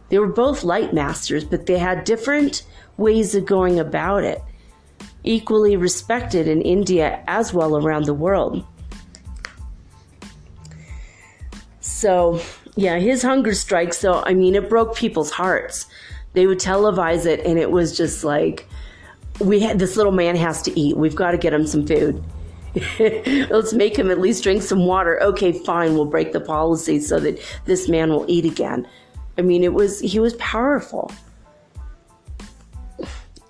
They were both light masters, but they had different ways of going about it. Equally respected in India as well around the world. So, yeah, his hunger strikes, though, it broke people's hearts. They would televise it, and it was just this little man has to eat. We've got to get him some food. Let's make him at least drink some water. Okay, fine, we'll break the policy so that this man will eat again. I mean, he was powerful.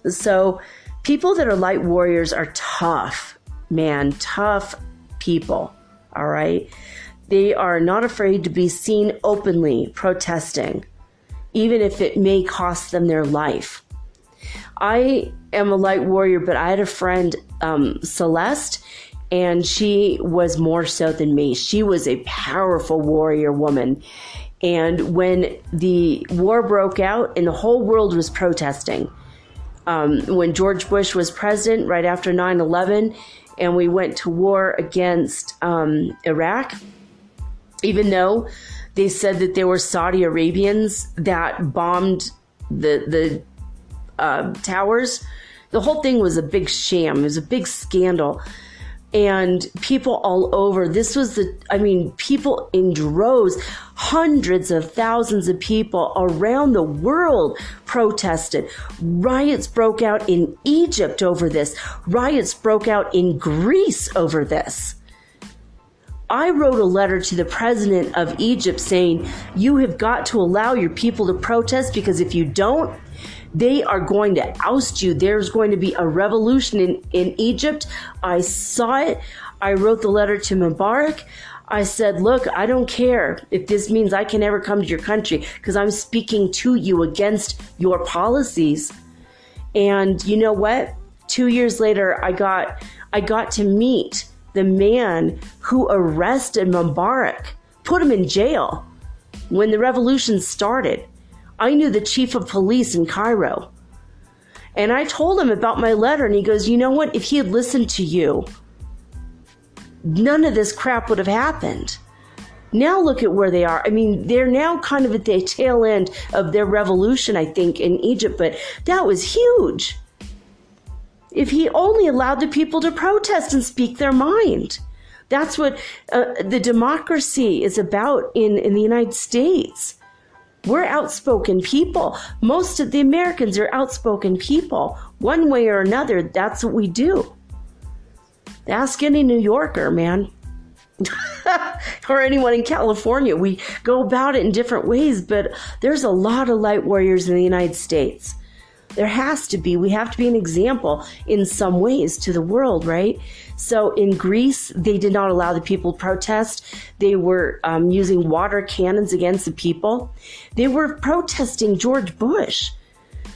So people that are light warriors are tough, man, tough people, all right? They are not afraid to be seen openly protesting, even if it may cost them their life. I am a light warrior, but I had a friend, Celeste, and she was more so than me. She was a powerful warrior woman. And when the war broke out and the whole world was protesting, when George Bush was president right after 9/11, and we went to war against Iraq, even though they said that there were Saudi Arabians that bombed the towers, the whole thing was a big sham. It was a big scandal. And people all over, people in droves, hundreds of thousands of people around the world protested. Riots broke out in Egypt over this. Riots broke out in Greece over this. I wrote a letter to the president of Egypt saying, you have got to allow your people to protest, because if you don't, they are going to oust you. There's going to be a revolution in Egypt. I saw it. I wrote the letter to Mubarak. I said, look, I don't care if this means I can never come to your country, because I'm speaking to you against your policies. And you know what? 2 years later, I got to meet the man who arrested Mubarak, put him in jail when the revolution started. I knew the chief of police in Cairo. And I told him about my letter, and he goes, you know what? If he had listened to you, none of this crap would have happened. Now look at where they are. I mean, they're now kind of at the tail end of their revolution, I think, in Egypt, but that was huge. If he only allowed the people to protest and speak their mind. That's what the democracy is about in the United States. We're outspoken people. Most of the Americans are outspoken people. One way or another, that's what we do. Ask any New Yorker, man. Or anyone in California. We go about it in different ways, but there's a lot of light warriors in the United States. There has to be. We have to be an example in some ways to the world, right? So in Greece, they did not allow the people to protest. They were using water cannons against the people. They were protesting George Bush.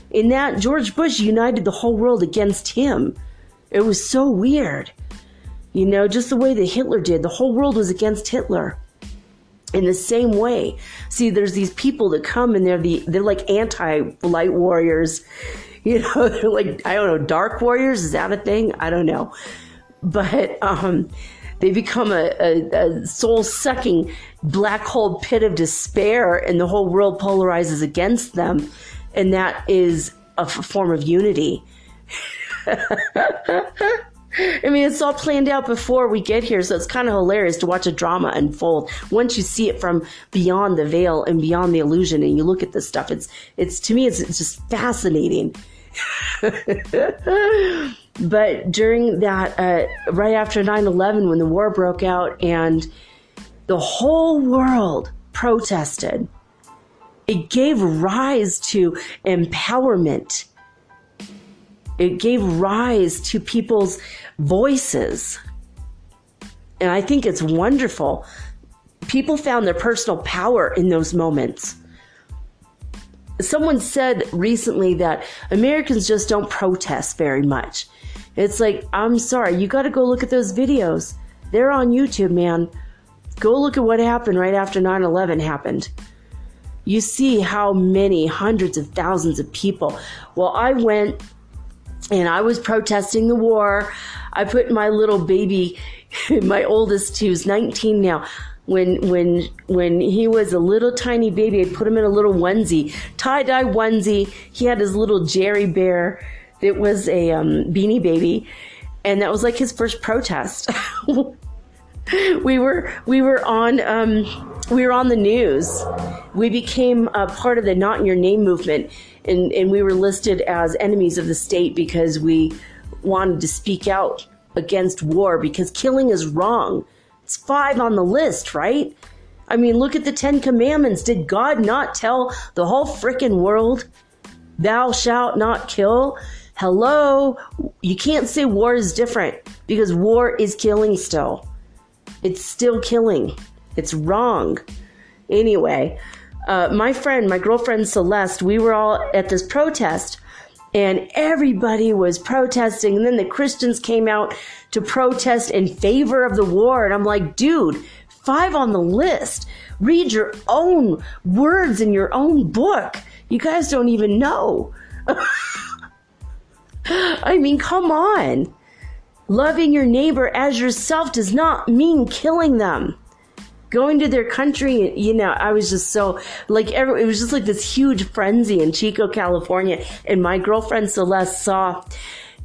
In that, George Bush united the whole world against him. It was so weird. You know, just the way that Hitler did. The whole world was against Hitler. In the same way. See, there's these people that come and they're like anti-light warriors. You know, they're like, I don't know, dark warriors? Is that a thing? I don't know. But they become a soul-sucking black hole pit of despair, and the whole world polarizes against them. And that is a form of unity. I mean, it's all planned out before we get here, so it's kind of hilarious to watch a drama unfold. Once you see it from beyond the veil and beyond the illusion, and you look at this stuff, it's to me, it's just fascinating. But during that, right after 9/11, when the war broke out and the whole world protested, it gave rise to empowerment. It gave rise to people's voices. And I think it's wonderful. People found their personal power in those moments. Someone said recently that Americans just don't protest very much. It's like, I'm sorry, you got to go look at those videos. They're on YouTube, man. Go look at what happened right after 9/11 happened. You see how many hundreds of thousands of people. Well, I went and I was protesting the war. I put my little baby, my oldest, who's 19 now, when he was a little tiny baby, I put him in a little onesie, tie-dye onesie. He had his little Jerry bear that was a Beanie Baby, and that was like his first protest. we were on the news. We became a part of the Not in Your Name movement, and we were listed as enemies of the state because we wanted to speak out against war because killing is wrong. It's 5 on the list, right? I mean, look at the 10 Commandments. Did God not tell the whole frickin' world, thou shalt not kill? Hello? You can't say war is different because war is killing still. It's still killing. It's wrong. Anyway, my girlfriend Celeste, we were all at this protest and everybody was protesting. And then the Christians came out to protest in favor of the war. And I'm like, dude, 5 on the list. Read your own words in your own book. You guys don't even know. I mean, come on. Loving your neighbor as yourself does not mean killing them. Going to their country, you know, I was just so, like, it was just like this huge frenzy in Chico, California. And my girlfriend Celeste saw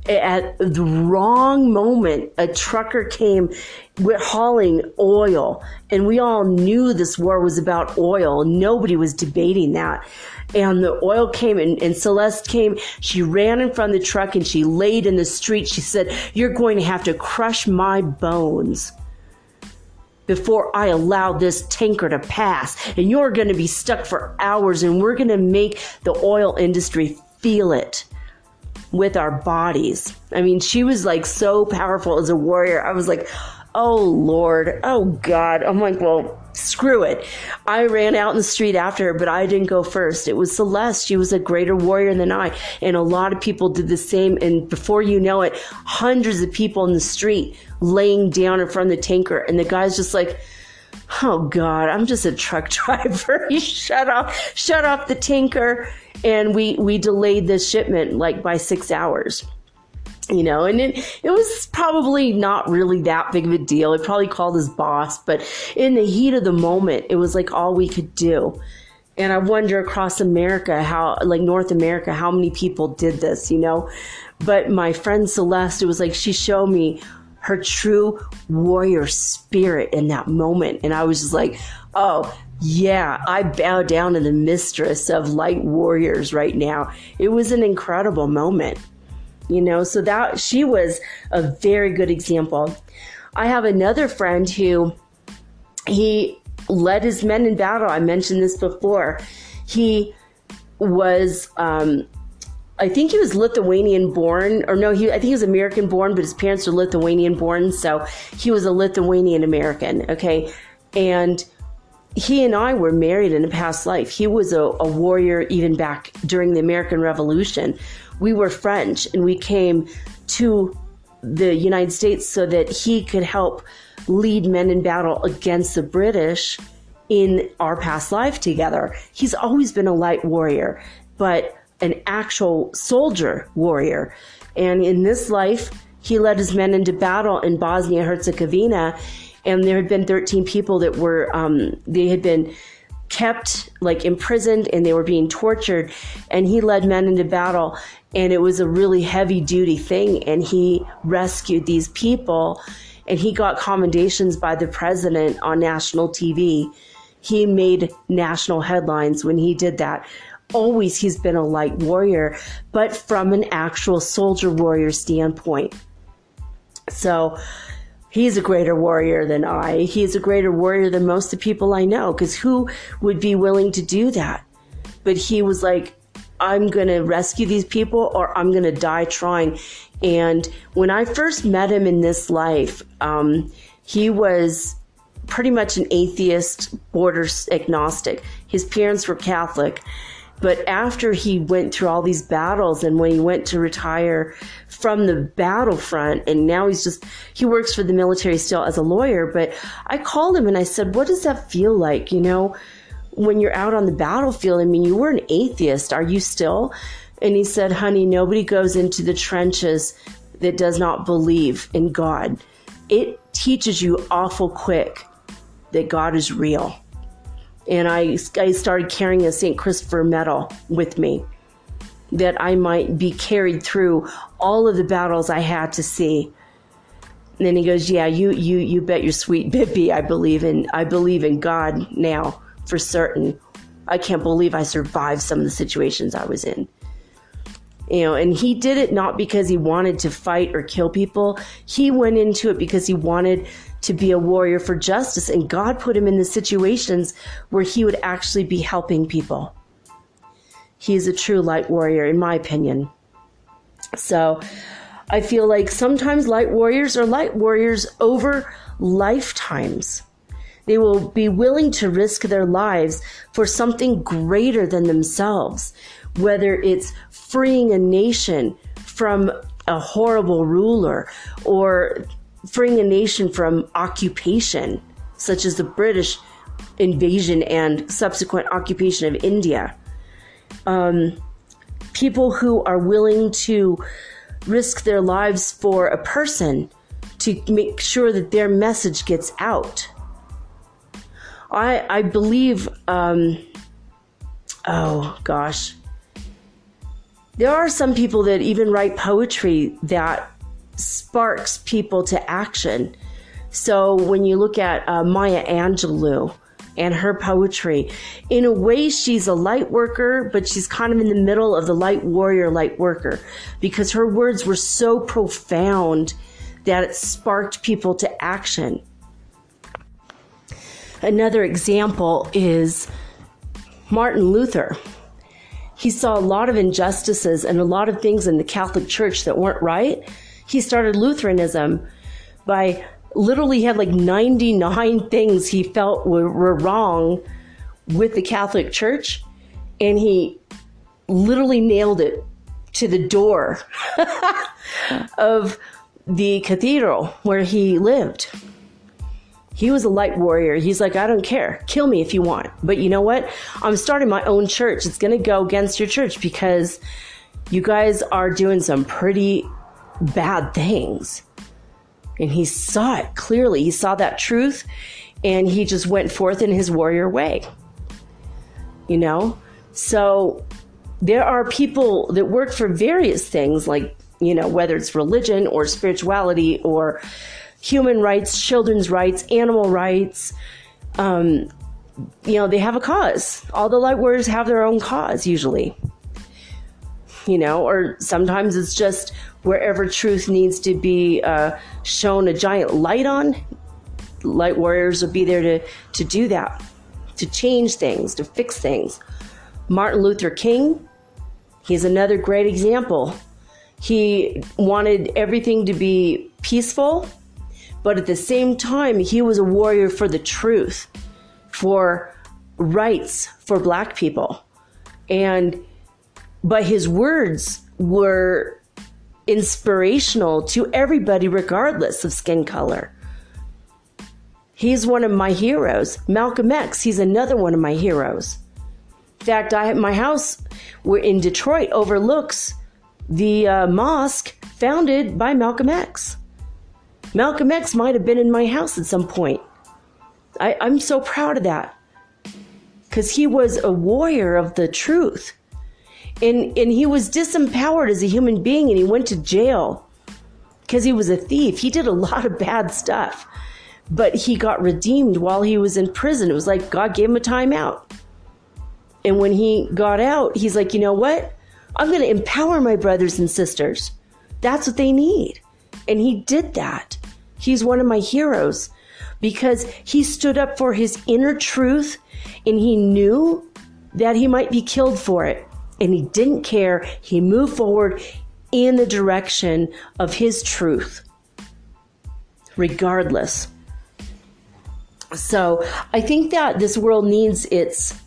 at the wrong moment, a trucker came hauling oil. And we all knew this war was about oil. Nobody was debating that. And the oil came and Celeste came. She ran in front of the truck and she laid in the street. She said, "You're going to have to crush my bones before I allow this tanker to pass. And you're going to be stuck for hours and we're going to make the oil industry feel it with our bodies." I mean, she was like so powerful as a warrior. I was like, oh Lord, oh God. I'm like, well, screw it. I ran out in the street after her, but I didn't go first. It was Celeste. She was a greater warrior than I. And a lot of people did the same. And before you know it, hundreds of people in the street laying down in front of the tanker. And the guy's just like, oh God, I'm just a truck driver. You shut off the tanker. And we delayed the shipment like by 6 hours. You know, and it was probably not really that big of a deal. He probably called his boss, but in the heat of the moment, it was like all we could do. And I wonder across America, North America, how many people did this, you know? But my friend Celeste, it was like she showed me her true warrior spirit in that moment. And I was just like, oh, yeah, I bow down to the mistress of light warriors right now. It was an incredible moment. You know, so that she was a very good example. I have another friend who he led his men in battle. I mentioned this before. He was, I think he was Lithuanian born, or no, I think he was American born, but his parents were Lithuanian born. So he was a Lithuanian American. Okay. And he and I were married in a past life. He was a warrior even back during the American Revolution. We were French and we came to the United States so that he could help lead men in battle against the British in our past life together. He's always been a light warrior, but an actual soldier warrior. And in this life, he led his men into battle in Bosnia-Herzegovina. And there had been 13 people that were, they had been kept like imprisoned and they were being tortured. And he led men into battle. And it was a really heavy duty thing. And he rescued these people and he got commendations by the president on national TV. He made national headlines when he did that. Always he's been a light warrior, but from an actual soldier warrior standpoint. So he's a greater warrior than I. He's a greater warrior than most of the people I know, because who would be willing to do that? But he was like, I'm going to rescue these people or I'm going to die trying. And when I first met him in this life, he was pretty much an atheist, border agnostic. His parents were Catholic. But after he went through all these battles and when he went to retire from the battlefront, and now he works for the military still as a lawyer, but I called him and I said, what does that feel like? You know, when you're out on the battlefield, I mean, you were an atheist. Are you still? And he said, honey, nobody goes into the trenches that does not believe in God. It teaches you awful quick that God is real. And I started carrying a St. Christopher medal with me that I might be carried through all of the battles I had to see. And then he goes, yeah, you bet your sweet bippy. I believe in God now for certain. I can't believe I survived some of the situations I was in. And he did it not because he wanted to fight or kill people. He went into it because he wanted to be a warrior for justice, and God put him in the situations where he would actually be helping people. He is a true light warrior, in my opinion. So I feel like sometimes light warriors are light warriors over lifetimes. They will be willing to risk their lives for something greater than themselves, whether it's freeing a nation from a horrible ruler or freeing a nation from occupation, such as the British invasion and subsequent occupation of India. People who are willing to risk their lives for a person to make sure that their message gets out. I believe, oh gosh, there are some people that even write poetry that sparks people to action. So when you look at Maya Angelou and her poetry, in a way she's a light worker, but she's kind of in the middle of the light warrior, light worker, because her words were so profound that it sparked people to action. Another example is Martin Luther. He saw a lot of injustices and a lot of things in the Catholic Church that weren't right. He started Lutheranism by literally had like 99 things he felt were wrong with the Catholic Church, and he literally nailed it to the door of the cathedral where he lived. He was a light warrior. He's like, I don't care. Kill me if you want. But you know what? I'm starting my own church. It's going to go against your church because you guys are doing some pretty bad things. And he saw it clearly. He saw that truth, and he just went forth in his warrior way. So there are people that work for various things, like, whether it's religion or spirituality or human rights, children's rights, animal rights. They have a cause. All the light warriors have their own cause usually. Or sometimes it's just wherever truth needs to be shown a giant light on, light warriors will be there to do that, to change things, to fix things. Martin Luther King, he's another great example. He wanted everything to be peaceful, but at the same time, he was a warrior for the truth, for rights for Black people. But his words were inspirational to everybody, regardless of skin color. He's one of my heroes. Malcolm X, he's another one of my heroes. In fact, my house in Detroit overlooks the mosque founded by Malcolm X. Malcolm X might have been in my house at some point. I'm so proud of that, because he was a warrior of the truth. And he was disempowered as a human being, and he went to jail because he was a thief. He did a lot of bad stuff, but he got redeemed while he was in prison. It was like God gave him a timeout. And when he got out, he's like, you know what? I'm going to empower my brothers and sisters. That's what they need. And he did that. He's one of my heroes because he stood up for his inner truth, and he knew that he might be killed for it. And he didn't care. He moved forward in the direction of his truth, regardless. So I think that this world needs its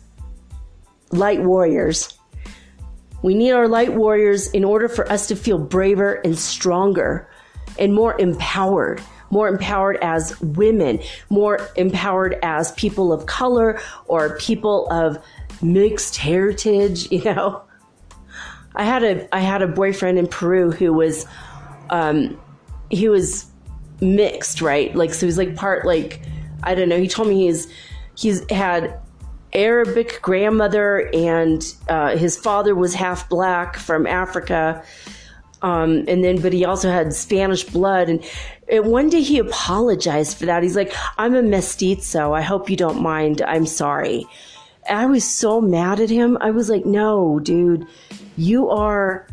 light warriors. We need our light warriors in order for us to feel braver and stronger and more empowered as women, more empowered as people of color or people of mixed heritage. I had a boyfriend in Peru who was he was mixed, right? Like, so he's like part, like, I don't know, he told me he's had Arabic grandmother, and his father was half Black from Africa, but he also had Spanish blood, and one day he apologized for that. He's like, I'm a mestizo, I hope you don't mind, I'm sorry. I was so mad at him. I was like, no, dude, you are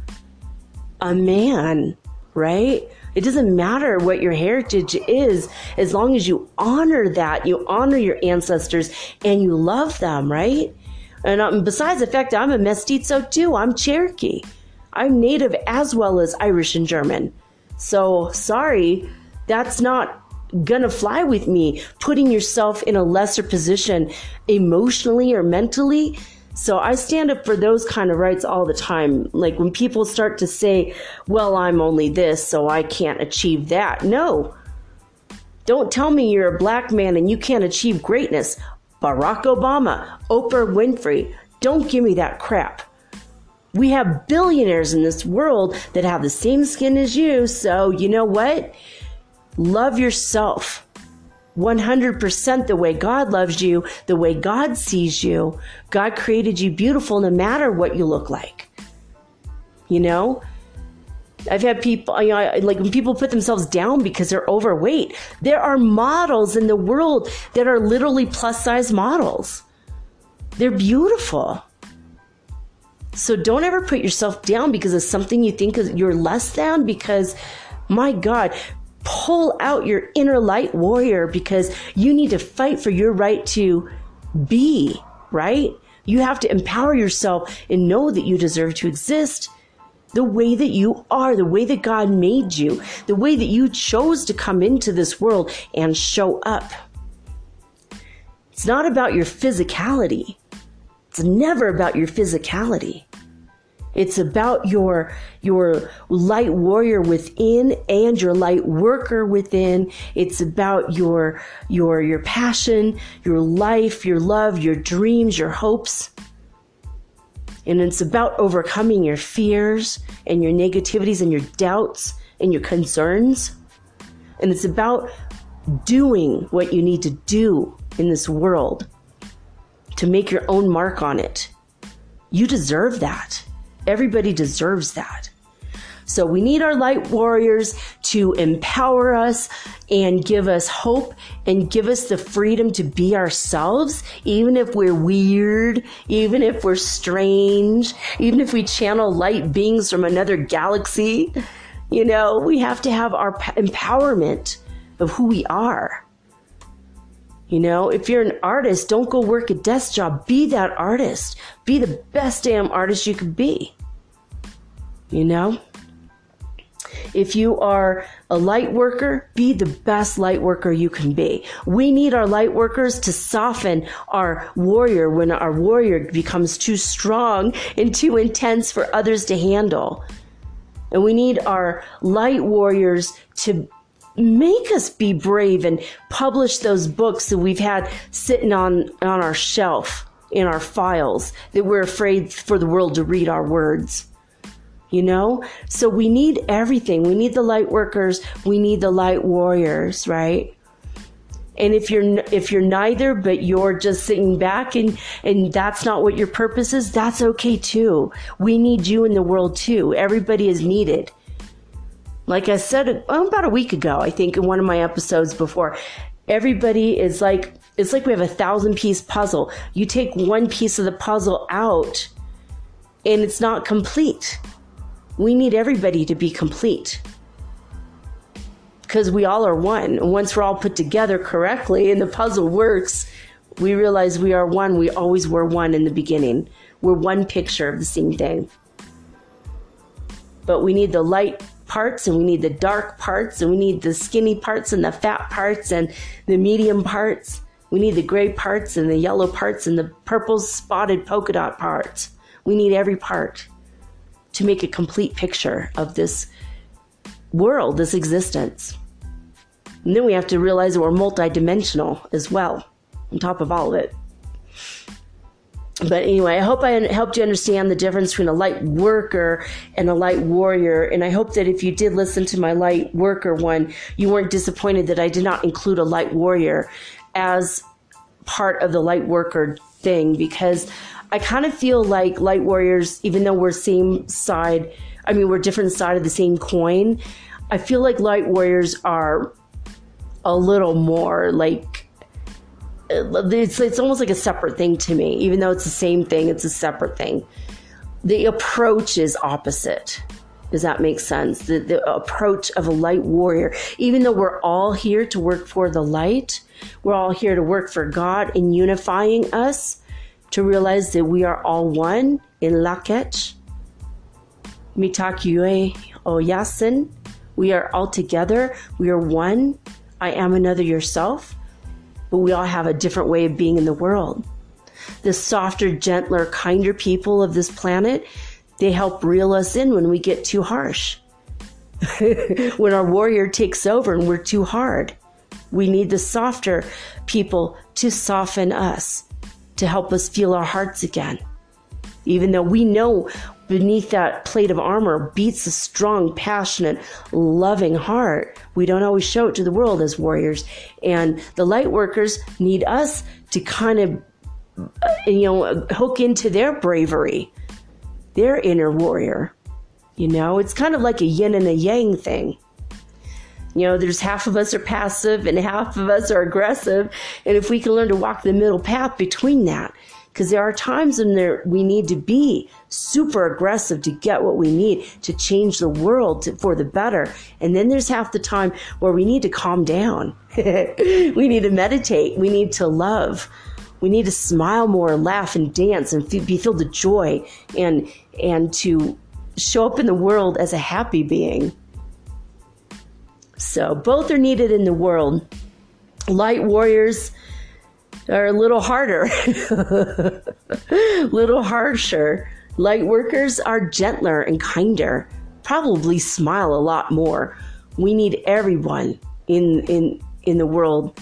a man, right? It doesn't matter what your heritage is, as long as you honor that, you honor your ancestors and you love them, right? And besides the fact that I'm a mestizo too, I'm Cherokee. I'm Native as well as Irish and German. So sorry, that's not gonna fly with me, putting yourself in a lesser position emotionally or mentally. So I stand up for those kind of rights all the time. Like when people start to say, well, I'm only this, so I can't achieve that. No, don't tell me you're a black man and you can't achieve greatness. Barack Obama, Oprah Winfrey, don't give me that crap. We have billionaires in this world that have the same skin as you. So you know what? Love yourself 100% the way God loves you, the way God sees you. God created you beautiful no matter what you look like. You know? I've had people, like when people put themselves down because they're overweight, there are models in the world that are literally plus size models. They're beautiful. So don't ever put yourself down because of something you think you're less than, because my God, pull out your inner light warrior, because you need to fight for your right to be, right? You have to empower yourself and know that you deserve to exist the way that you are, the way that God made you, the way that you chose to come into this world and show up. It's not about your physicality. It's never about your physicality. It's about your light warrior within and your light worker within. It's about your passion, your life, your love, your dreams, your hopes. And it's about overcoming your fears and your negativities and your doubts and your concerns. And it's about doing what you need to do in this world to make your own mark on it. You deserve that. Everybody deserves that. So we need our light warriors to empower us and give us hope and give us the freedom to be ourselves, even if we're weird, even if we're strange, even if we channel light beings from another galaxy. You know, we have to have our empowerment of who we are. You know, if you're an artist, don't go work a desk job. Be that artist. Be the best damn artist you could be. You know? If you are a light worker, be the best light worker you can be. We need our light workers to soften our warrior when our warrior becomes too strong and too intense for others to handle. And we need our light warriors to make us be brave and publish those books that we've had sitting on our shelf in our files that we're afraid for the world to read our words. You know? So we need everything. We need the light workers. We need the light warriors, right? And if you're neither, but you're just sitting back and that's not what your purpose is, that's okay too. We need you in the world too. Everybody is needed. Like I said about a week ago, I think in one of my episodes before, everybody is like, it's like we have a 1,000-piece puzzle. You take one piece of the puzzle out and it's not complete. We need everybody to be complete because we all are one. And once we're all put together correctly and the puzzle works, we realize we are one. We always were one in the beginning. We're one picture of the same thing. But we need the light parts and we need the dark parts and we need the skinny parts and the fat parts and the medium parts. We need the gray parts and the yellow parts and the purple spotted polka dot parts. We need every part to make a complete picture of this world, this existence. And then we have to realize that we're multidimensional as well, on top of all of it. But anyway, I hope I helped you understand the difference between a light worker and a light warrior. And I hope that if you did listen to my light worker one, you weren't disappointed that I did not include a light warrior as part of the light worker thing, because I kind of feel like light warriors, even though we're same side, we're different side of the same coin. I feel like light warriors are a little more like, it's almost like a separate thing to me. Even though it's the same thing, it's a separate thing. The approach is opposite. Does that make sense? The approach of a light warrior. Even though we're all here to work for the light, we're all here to work for God in unifying us, to realize that we are all one in Lakech. Mitakue Oyasin. We are all together. We are one. I am another yourself. But we all have a different way of being in the world. The softer, gentler, kinder people of this planet, they help reel us in when we get too harsh. When our warrior takes over and we're too hard. We need the softer people to soften us, to help us feel our hearts again. Even though we know beneath that plate of armor beats a strong, passionate, loving heart, we don't always show it to the world as warriors. And the light workers need us to kind of, hook into their bravery, their inner warrior. It's kind of like a yin and a yang thing. There's half of us are passive and half of us are aggressive. And if we can learn to walk the middle path between that, because there are times when we need to be super aggressive to get what we need to change the world for the better. And then there's half the time where we need to calm down. We need to meditate. We need to love. We need to smile more, laugh and dance and be filled with joy and to show up in the world as a happy being. So both are needed in the world. Light warriors are a little harder, little harsher. Light workers are gentler and kinder, probably smile a lot more. We need everyone in the world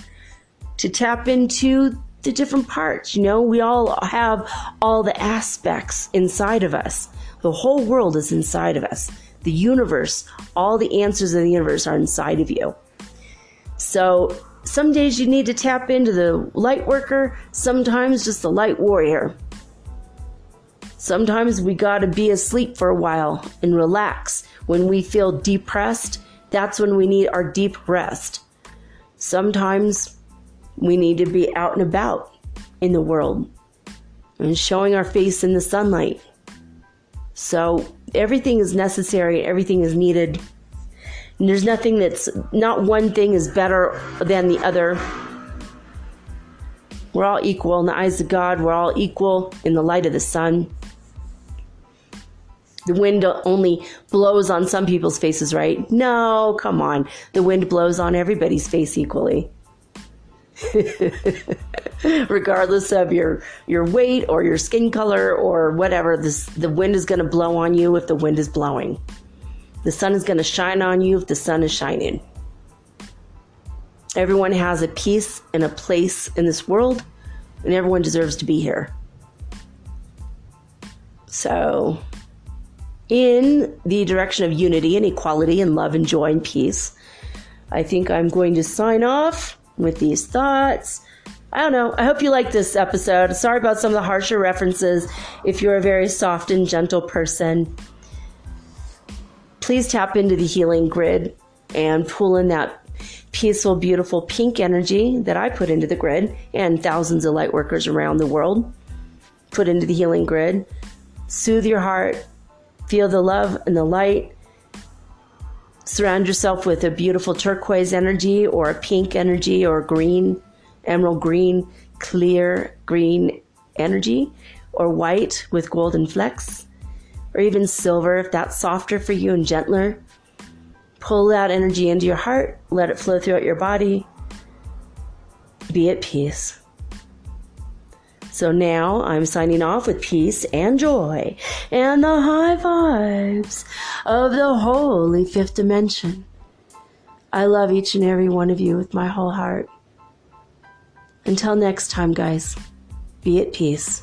to tap into the different parts. We all have all the aspects inside of us. The whole world is inside of us. The universe, all the answers of the universe are inside of you. So some days you need to tap into the light worker, sometimes just the light warrior. Sometimes we got to be asleep for a while and relax. When we feel depressed, that's when we need our deep rest. Sometimes we need to be out and about in the world and showing our face in the sunlight. So everything is necessary, everything is needed. And there's nothing not one thing is better than the other. We're all equal in the eyes of God. We're all equal in the light of the sun. The wind only blows on some people's faces, right? No, come on. The wind blows on everybody's face equally. Regardless of your weight or your skin color or whatever, the wind is going to blow on you if the wind is blowing. The sun is going to shine on you if the sun is shining. Everyone has a piece and a place in this world, and everyone deserves to be here. So, in the direction of unity and equality and love and joy and peace, I think I'm going to sign off with these thoughts. I don't know. I hope you like this episode. Sorry about some of the harsher references. If you're a very soft and gentle person, please tap into the healing grid and pull in that peaceful, beautiful pink energy that I put into the grid and thousands of light workers around the world put into the healing grid. Soothe your heart. Feel the love and the light. Surround yourself with a beautiful turquoise energy or a pink energy or green, emerald green, clear green energy, or white with golden flecks, or even silver if that's softer for you and gentler. Pull that energy into your heart. Let it flow throughout your body. Be at peace. So now I'm signing off with peace and joy and the high vibes of the holy fifth dimension. I love each and every one of you with my whole heart. Until next time, guys, be at peace.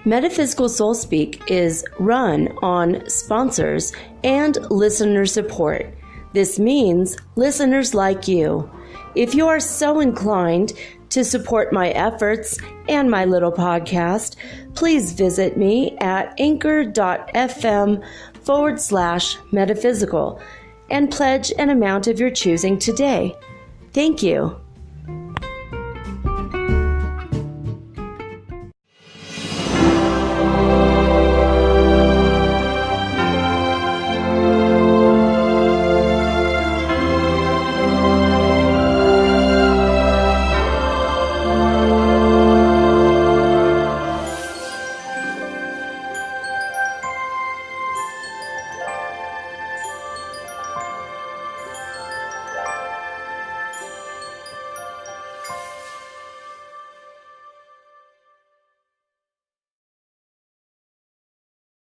Metaphysical Soul Speak is run on sponsors and listener support. This means listeners like you. If you are so inclined, To support my efforts and my little podcast, please visit me at anchor.fm/metaphysical and pledge an amount of your choosing today. Thank you.